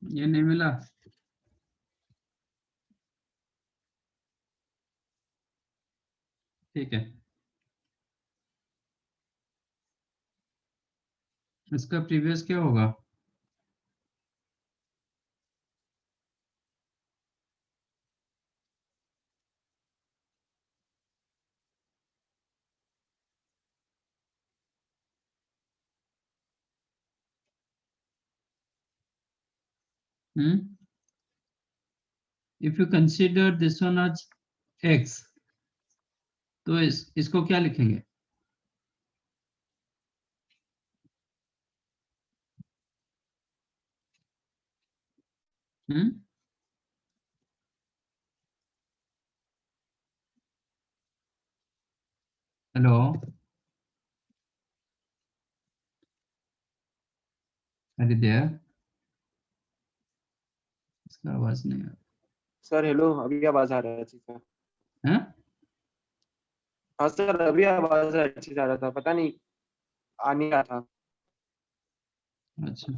ये नहीं मिला। ठीक है, इसका प्रीवियस क्या होगा? If you consider this one as x, तो इसको क्या लिखेंगे? हम्म हेलो, अरे देयर, इसका आवाज नहीं आ सर हेलो, अभी आवाज आ रहा है अच्छी से। रहा है। हाँ सर, अभी आवाज अच्छी से आ रहा था, पता नहीं आ नहीं रहा था। अच्छा,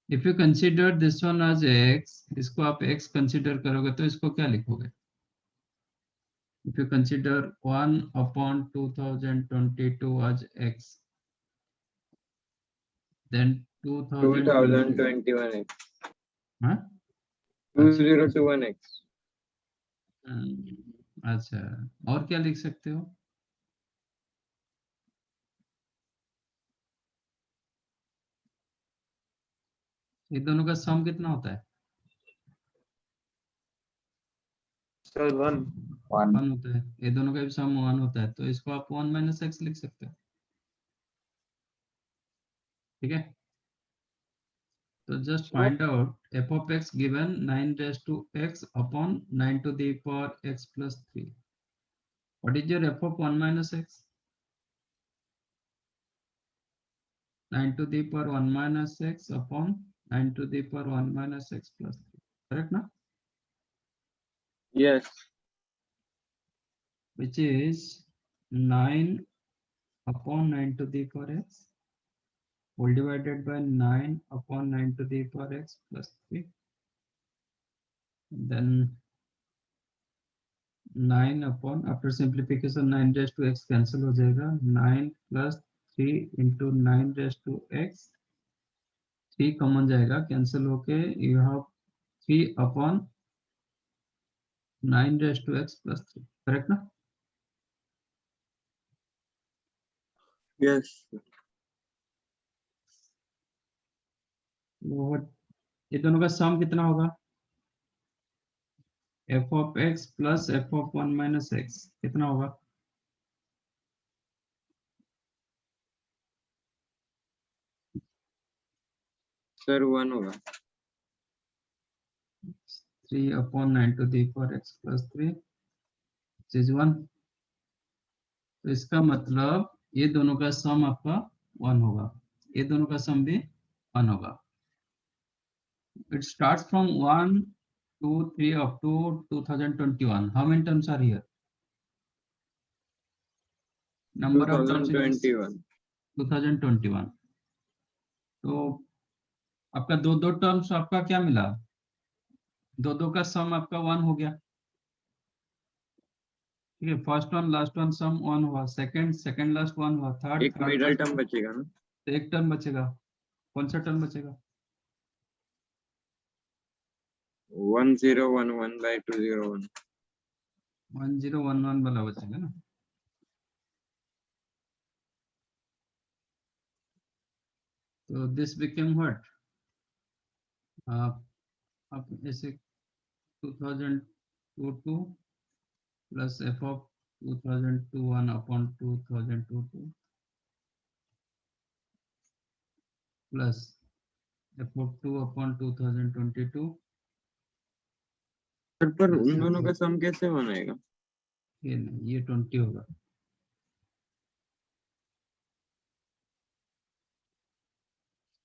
if you consider this one as x, इसको आप x कंसीडर करोगे तो इसको क्या लिखोगे? If you consider 1/2022 as x, then 2000, 2021x, हाँ? 2021x. अच्छा, और क्या लिख सकते हो? ये दोनों का सम कितना होता है? सर 1। 1 होता है। ये दोनों का भी सम 1 होता है, तो इसको आप 1 - x लिख सकते हो। ठीक है, तो just find out f of x given 9 raised to x upon 9 to the power x plus 3. What is your f of 1 - x? 9 to the power 1 - x upon 9 to the power 1 - x plus 3. Correct ना? Yes. Which is 9 upon 9 to the power x whole divided by 9 upon 9 to the power x plus 3. Then 9 upon, after simplification 9 raised to x cancel हो जाएगा, 9 plus 3 into 9 raised to x, 3 common जाएगा, कैंसिल होके you have 3 upon 9 raised to x plus 3. Correct ना? Yes. ये दोनों का सम कितना होगा? f of x plus f of 1 - x कितना होगा? Sir 1 होगा. 3 upon 9 to the power x plus 3 which is 1. तो इसका मतलब ये दोनों का सम आपका 1 होगा, ये दोनों का सम भी 1 होगा. It starts from 1, 2, 3 up to 2021. How many terms are here? Number of terms in this 2021. 2021. तो आपका दो टर्म्स आपका क्या मिला? दो का सम आपका 1 हो गया. ठीक है, फर्स्ट वन लास्ट वन सम 1 हुआ, सेकंड लास्ट 1 हुआ, थर्ड एक मिडल टर्म बचेगा ना. तो एक टर्म बचेगा. कौन सा टर्म बचेगा? 1011 by 201. 1011 वाला बचेगा ना. तो दिस बिकेम व्हाट? आप ऐसे 2022 plus f of 2021 upon 2022 plus f of 2 upon 2022. Sir पर उन दोनों का सम कैसे बनाएगा? ये नहीं, ये 20 होगा.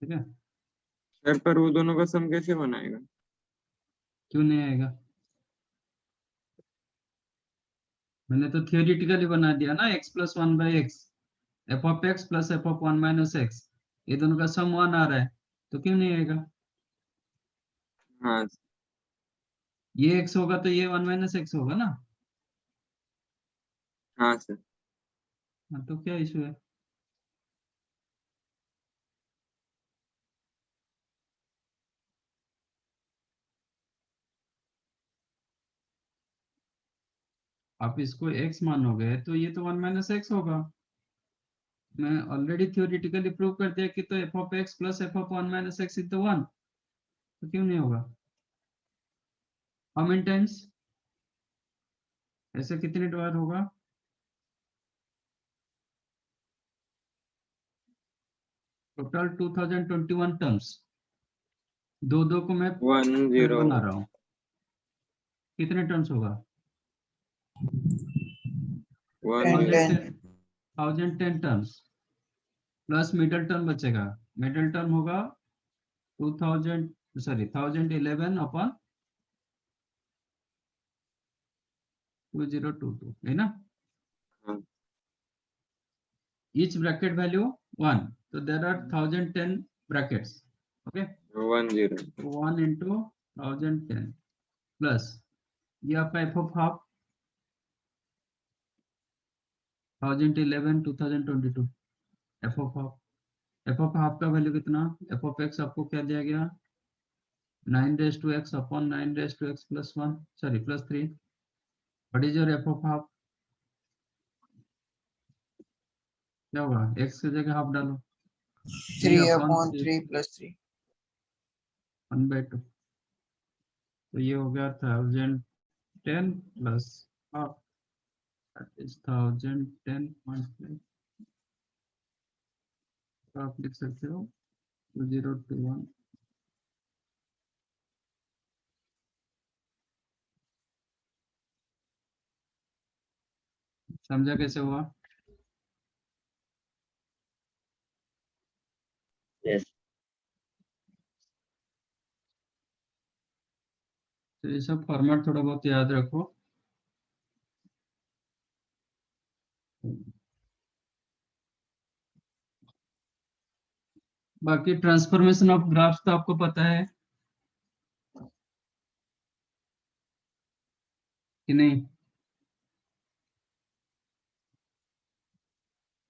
ठीक है, सर पर वो दोनों का सम कैसे बनाएगा? क्यों नहीं आएगा? मैंने तो थियोरिटिकली बना दिया ना, x plus 1 by x, f of x plus f of 1 - x, ये दोनों का सम 1 आ रहा है, तो क्यों नहीं आएगा? हाँ ये x होगा तो ये 1 माइनस एक्स होगा ना। हाँ सर। हाँ, तो क्या इशू है? आप इसको x मानोगे तो ये तो 1 माइनस एक्स होगा। मैं ऑलरेडी थ्योरेटिकली प्रूव कर दिया कि तो F of x plus f of 1 minus x is the 1, तो क्यों नहीं होगा? How many times? ऐसे कितने बार होगा? Total 2021 terms. दो दो को मैं 10 बना रहा हूँ, कितने टर्म्स होगा? 10 1010 टर्म्स प्लस मिडल टर्म बचेगा। मिडल टर्म होगा 2000, सॉरी 1011 अपॉन 2022, है ना? हाँ Each bracket value 1, so there are 1010 brackets. Okay, 10 1 into 1010 plus ये आपका f of half 1011 2022 f of half का वैल्यू कितना? f of x आपको क्या दिया गया? 9 raised to x upon 9 raised to x plus 1, sorry plus 3. What is your f of half? क्या होगा? x की जगह हाफ डालो, 3 upon upon 3 3 plus 3. 1/2, तो ये हो गया 1010 प्लस हाफ, that is 1010.5. तो आप लिख सकते हो 2021। समझा कैसे हुआ? Yes. तो ये सब फॉर्मेट थोड़ा बहुत याद रखो। बाकी ट्रांसफॉर्मेशन ऑफ ग्राफ्स तो आपको पता है कि नहीं?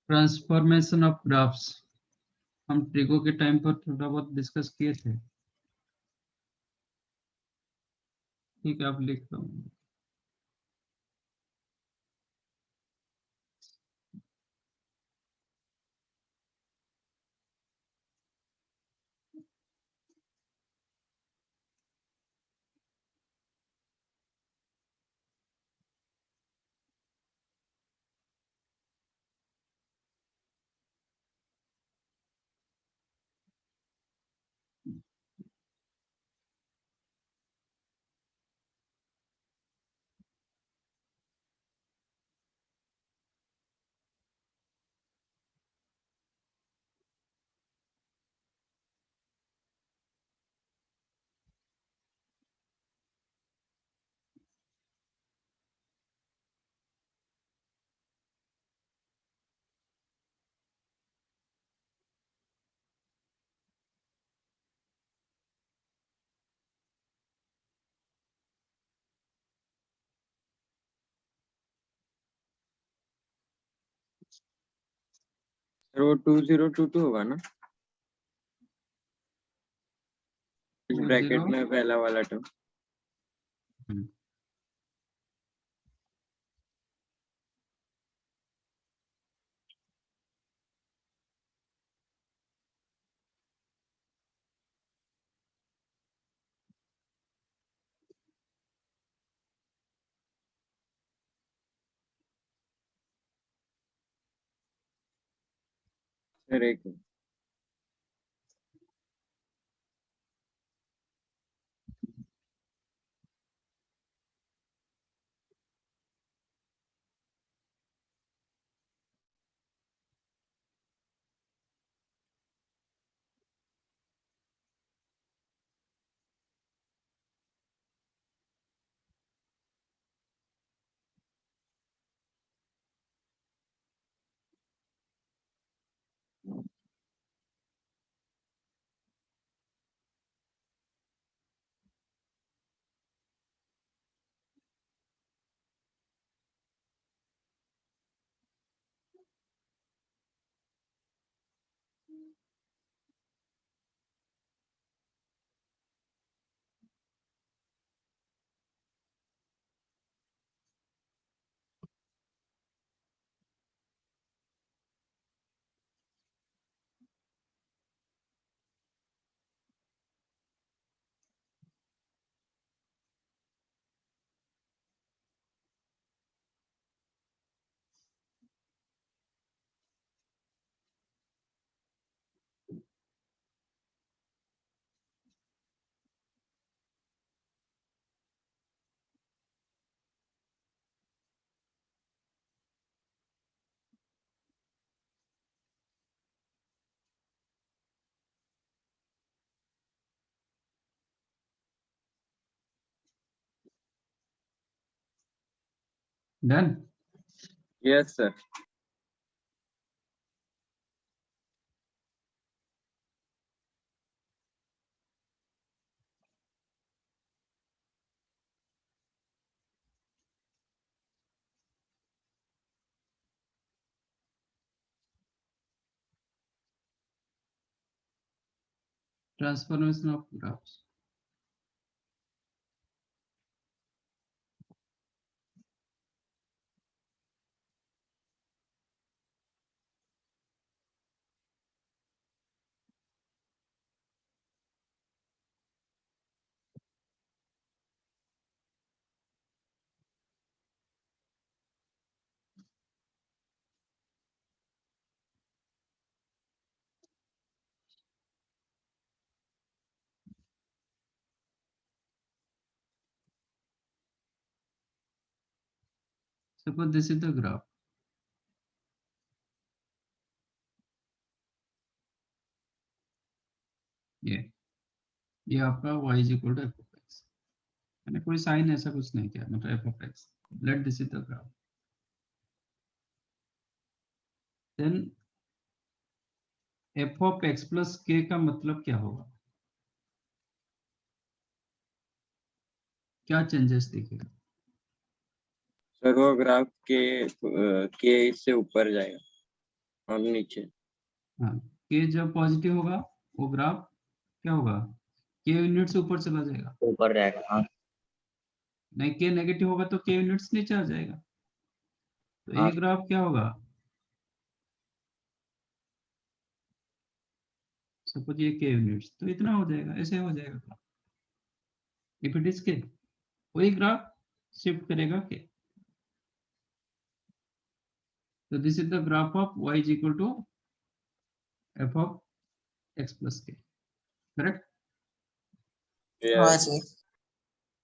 ट्रांसफॉर्मेशन ऑफ ग्राफ्स हम ट्रिगो के टाइम पर थोड़ा बहुत डिस्कस किए थे। ठीक है, आप लिख लो। सर वो 2022 होगा ना, इस 20 ब्रैकेट में पहला वाला टर्म। सर एक done. Yes, sir. Transformation of graphs. Suppose this is the graph. ये आपका y is equal to f of x। मैंने कोई साइन ऐसा कुछ नहीं किया, मतलब f of x। Let this is the graph। Then f of x plus k का मतलब क्या होगा? क्या चेंजेस दिखेगा? सर वो ग्राफ के इससे ऊपर जाएगा और नीचे। हाँ, k जब पॉजिटिव होगा वो ग्राफ क्या होगा? k यूनिट से ऊपर चला जाएगा। ऊपर जाएगा। हाँ नहीं, k नेगेटिव होगा तो k यूनिट्स नीचे आ जाएगा। तो ये ग्राफ क्या होगा? सपोज ये k यूनिट्स, तो इतना हो जाएगा, ऐसे हो जाएगा। इफ इट इज k, वही ग्राफ शिफ्ट करेगा k। So this is the graph of y is equal to f of x plus k, correct? हाँ Yes. Sir. Sir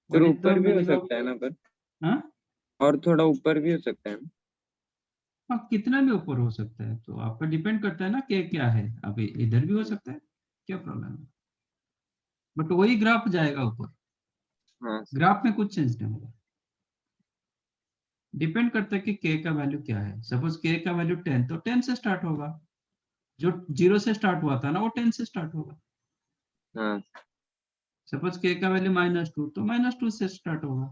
What is the ऊपर भी हो meaning of- सकता है ना पर, हाँ और थोड़ा ऊपर भी हो सकता है ना। हाँ, कितना भी ऊपर हो सकता है, तो आपका डिपेंड करता है ना कि क्या है। अभी इधर भी हो सकता है, क्या प्रॉब्लम है? बट वही ग्राफ जाएगा ऊपर, हाँ ग्राफ में कुछ चेंज नहीं होगा। डिपेंड करता है कि k का वैल्यू क्या है। सपोज k का वैल्यू 10, तो 10 से स्टार्ट होगा। जो 0 से स्टार्ट हुआ था ना, वो 10 से स्टार्ट होगा। हाँ सपोज k का वैल्यू -2, तो -2 से स्टार्ट होगा।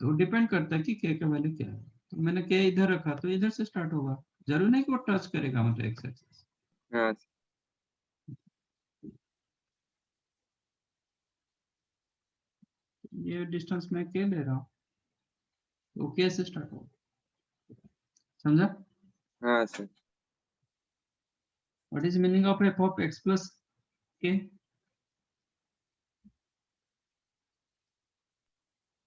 तो डिपेंड करता है कि k का वैल्यू क्या है। तो मैंने k इधर रखा, तो इधर से स्टार्ट होगा। जरूरी नहीं कि वो टच करेगा, मतलब एक्स एक्सिस। हाँ ये डिस्टेंस मैं k ले रहा हूँ, तो k से स्टार्ट होगा। समझा? हाँ sir. What is meaning of f of x plus k?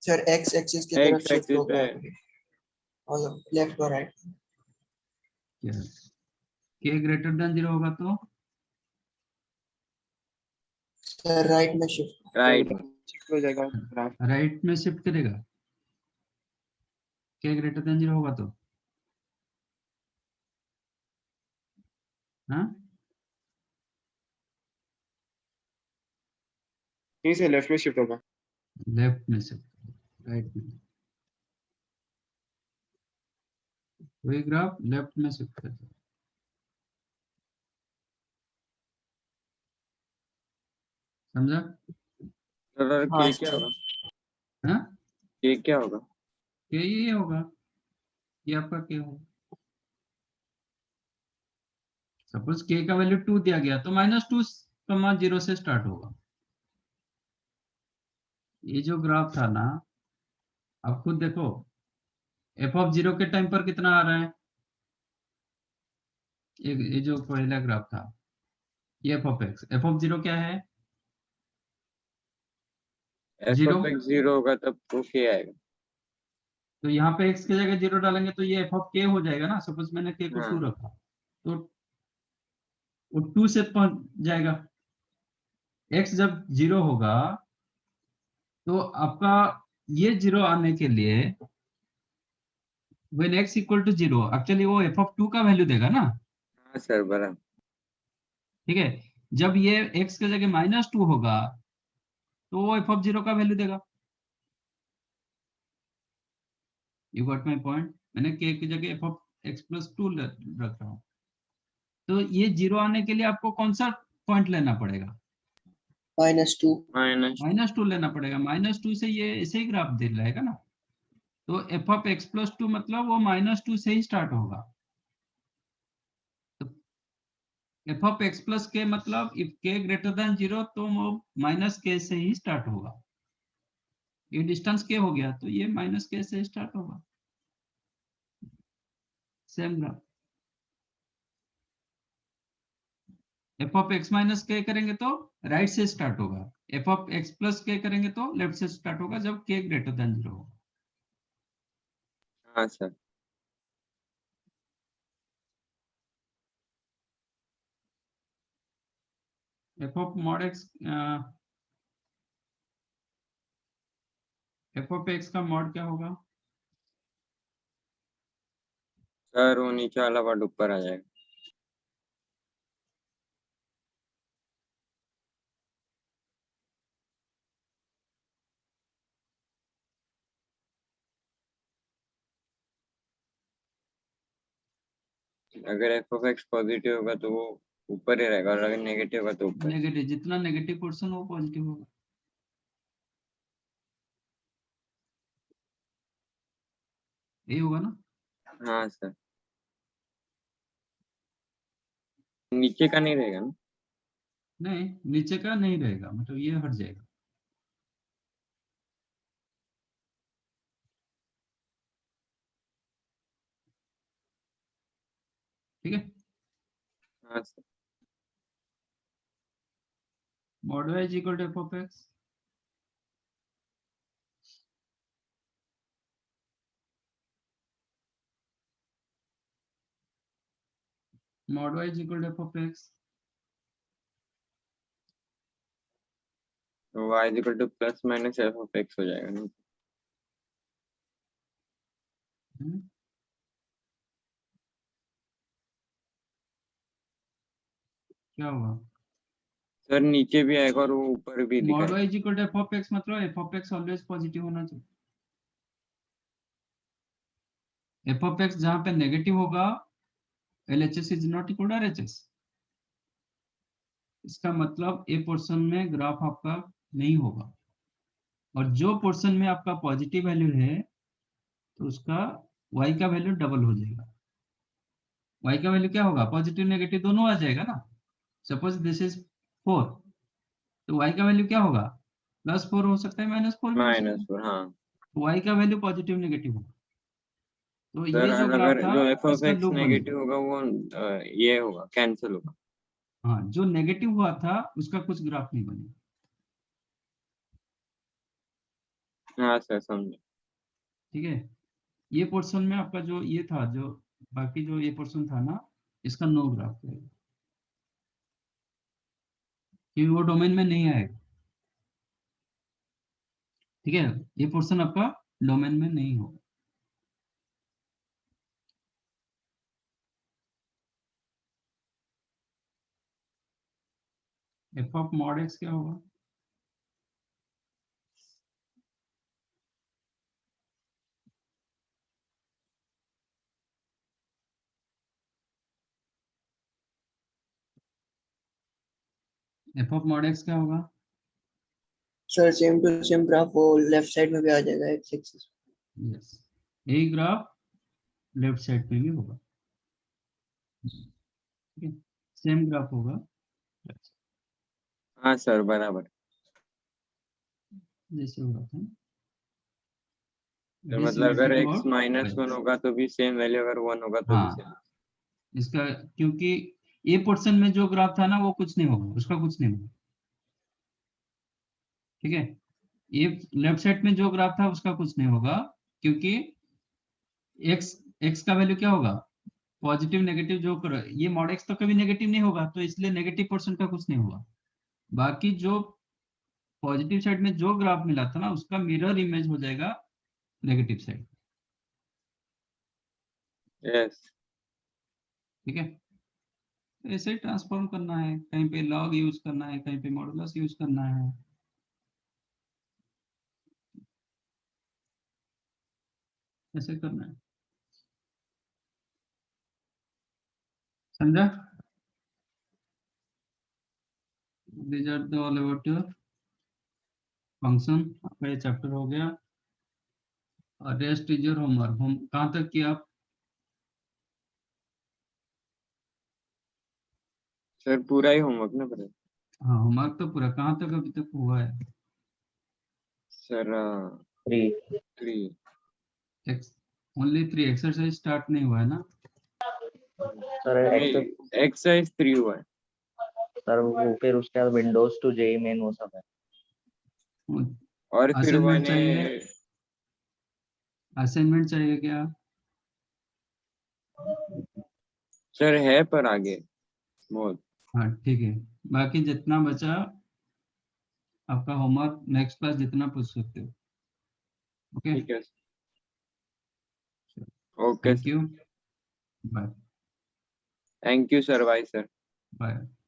Sir x axis की तरफ X शिफ्ट axis होगा, पे मतलब लेफ्ट और राइट। क्या है? k ग्रेटर देन 0 होगा तो सर राइट में शिफ्ट। राइट। शिफ्ट हो जाएगा ग्राफ। राइट में शिफ्ट करेगा। k ग्रेटर देन 0 होगा तो हाँ, यहीं से लेफ्ट में शिफ्ट होगा। लेफ्ट में शिफ्ट, राइट में। वही ग्राफ लेफ्ट में शिफ्ट कर दो। समझा? सर हाँ के क्या सर। होगा? हाँ, के क्या होगा? k ये होगा, ये आपका k होगा। सपोज k का वैल्यू 2 दिया गया, तो -2, 0 से स्टार्ट होगा। ये जो ग्राफ था ना, आप खुद देखो, f of 0 के टाइम पर कितना आ रहा है? ये जो पहला ग्राफ था, ये f of x, f of 0 क्या है? f 0। of x 0 होगा तब तो के आएगा। तो यहाँ पे x की जगह 0 डालेंगे तो ये f of k हो जाएगा ना। सपोज मैंने k को 2 हाँ रखा, तो वो 2 से पहुंच जाएगा। x जब 0 होगा, तो आपका ये 0 आने के लिए when x equal to 0, actually वो f of 2 का वैल्यू देगा ना। हाँ सर बराबर। ठीक है, जब ये x की जगह -2 होगा तो वो एफ ऑफ 0 का वैल्यू देगा। You got my point. मैंने k की जगह एफ ऑफ x+2 रख रहा हूँ। तो ये 0 आने के लिए आपको कौन सा पॉइंट लेना पड़ेगा? -2। -2 -2 लेना पड़ेगा। -2 से ये ऐसे ही ग्राफ दे रहेगा ना। तो एफ ऑफ x+2 मतलब वो -2 से ही स्टार्ट होगा। तो एफ ऑफ x+k मतलब इफ k ग्रेटर देन 0 तो वो -k से ही स्टार्ट होगा। ये डिस्टेंस k हो गया तो ये -k से स्टार्ट होगा। Same graph. F of x - k करेंगे तो राइट से स्टार्ट होगा। एफ ऑफ x+k करेंगे तो लेफ्ट से स्टार्ट होगा जब k ग्रेटर देन 0 होगा। हाँ sir. F of mod x f of x का मॉड क्या होगा? सर वो नीचे वाला पार्ट ऊपर आ जाएगा। अगर एफ ऑफ एक्स पॉजिटिव होगा तो वो ऊपर ही रहेगा, और अगर नेगेटिव होगा तो ऊपर। नेगेटिव, जितना नेगेटिव पोर्शन वो पॉजिटिव होगा। यही होगा ना? हाँ सर। नीचे का नहीं रहेगा ना? नहीं, नीचे का नहीं रहेगा, मतलब ये हट जाएगा। ठीक है। हाँ sir. Mod y is equal to F of x. Mod y is equal to F of x. तो y is equal to plus minus F of x हो जाएगा ना? क्या हुआ? सर नीचे भी आएगा और वो ऊपर भी मॉड दिखाएगा। y is equal to F of X मतलब F of X always positive होना चाहिए। एफ ऑफ एक्स जहां पे नेगेटिव होगा LHS is not equal to RHS। इसका मतलब ए पोर्शन में ग्राफ आपका नहीं होगा, और जो पोर्शन में आपका पॉजिटिव वैल्यू है तो उसका y का वैल्यू डबल हो जाएगा। y का वैल्यू क्या होगा? पॉजिटिव नेगेटिव दोनों आ जाएगा ना। सपोज दिस इज 4, तो y का वैल्यू क्या होगा? +4 हो सकता है, -4 भी हो सकता है। -4, हाँ। तो y का वैल्यू पॉजिटिव नेगेटिव होगा। तो सर ये जो ग्राफ अगर था जो एफ ऑफ इसका एक्स लूप बनेगा। नेगेटिव होगा वो ये होगा, कैंसिल होगा। हाँ, जो नेगेटिव हुआ था उसका कुछ ग्राफ नहीं बनेगा। हाँ सर, समझे। ठीक है। ये पोर्शन में आपका जो ये था, जो बाकी जो ये पोर्शन था ना, इसका नो ग्राफ रहेगा क्योंकि वो डोमेन में नहीं आएगा। ठीक है, ये पोर्शन आपका डोमेन में नहीं होगा। एफ ऑफ मॉड एक्स क्या होगा? एफ ऑफ मॉड एक्स क्या होगा? Sir same to same graph वो लेफ्ट साइड में भी आ जाएगा एक्स एक्सिस। यस, यही ग्राफ लेफ्ट साइड पे भी होगा। ठीक है, सेम ग्राफ होगा हाँ सर, बराबर। जैसे हुआ था। तो This मतलब is अगर x about -1 होगा तो भी सेम वैल्यू, अगर 1 होगा तो भी सेम। हाँ, इसका क्योंकि ए पोर्शन में जो ग्राफ था ना वो कुछ नहीं होगा, उसका कुछ नहीं होगा। ठीक है, ये लेफ्ट साइड में जो ग्राफ था उसका कुछ नहीं होगा, क्योंकि एक्स एक्स का वैल्यू क्या होगा? पॉजिटिव नेगेटिव जो कर, ये मॉड एक्स तो कभी नेगेटिव नहीं होगा, तो इसलिए नेगेटिव पोर्शन का कुछ नहीं होगा। बाकी जो पॉजिटिव साइड में जो ग्राफ मिला था ना उसका मिरर इमेज हो जाएगा नेगेटिव साइड। यस। ठीक है, ऐसे ही ट्रांसफॉर्म करना है, कहीं पे लॉग यूज करना है, कहीं पे मॉडुलस यूज करना है। ऐसे करना है, समझा? These are the all about your function. आपका ये चैप्टर हो गया और रेस्ट इज योर होमवर्क। हम कहाँ तक किया आप? सर पूरा ही होमवर्क ना करें? हाँ, होमवर्क तो पूरा। कहाँ तक अभी तक हुआ है? सर 3 3। ओनली 3 एक्सरसाइज स्टार्ट नहीं हुआ है ना? सर एक्सरसाइज 3 हुआ है। सर वो फिर उसके बाद विंडोज टू जेई मेन वो सब है। और फिर असाइनमेंट चाहिए? मैंने असाइनमेंट चाहिए क्या? सर है पर आगे बहुत। हाँ ठीक है, बाकी जितना बचा आपका होमवर्क नेक्स्ट क्लास जितना पूछ सकते हो। ओके, ठीक है। Okay thank sir, you, bye thank you sir, bye sir. Bye.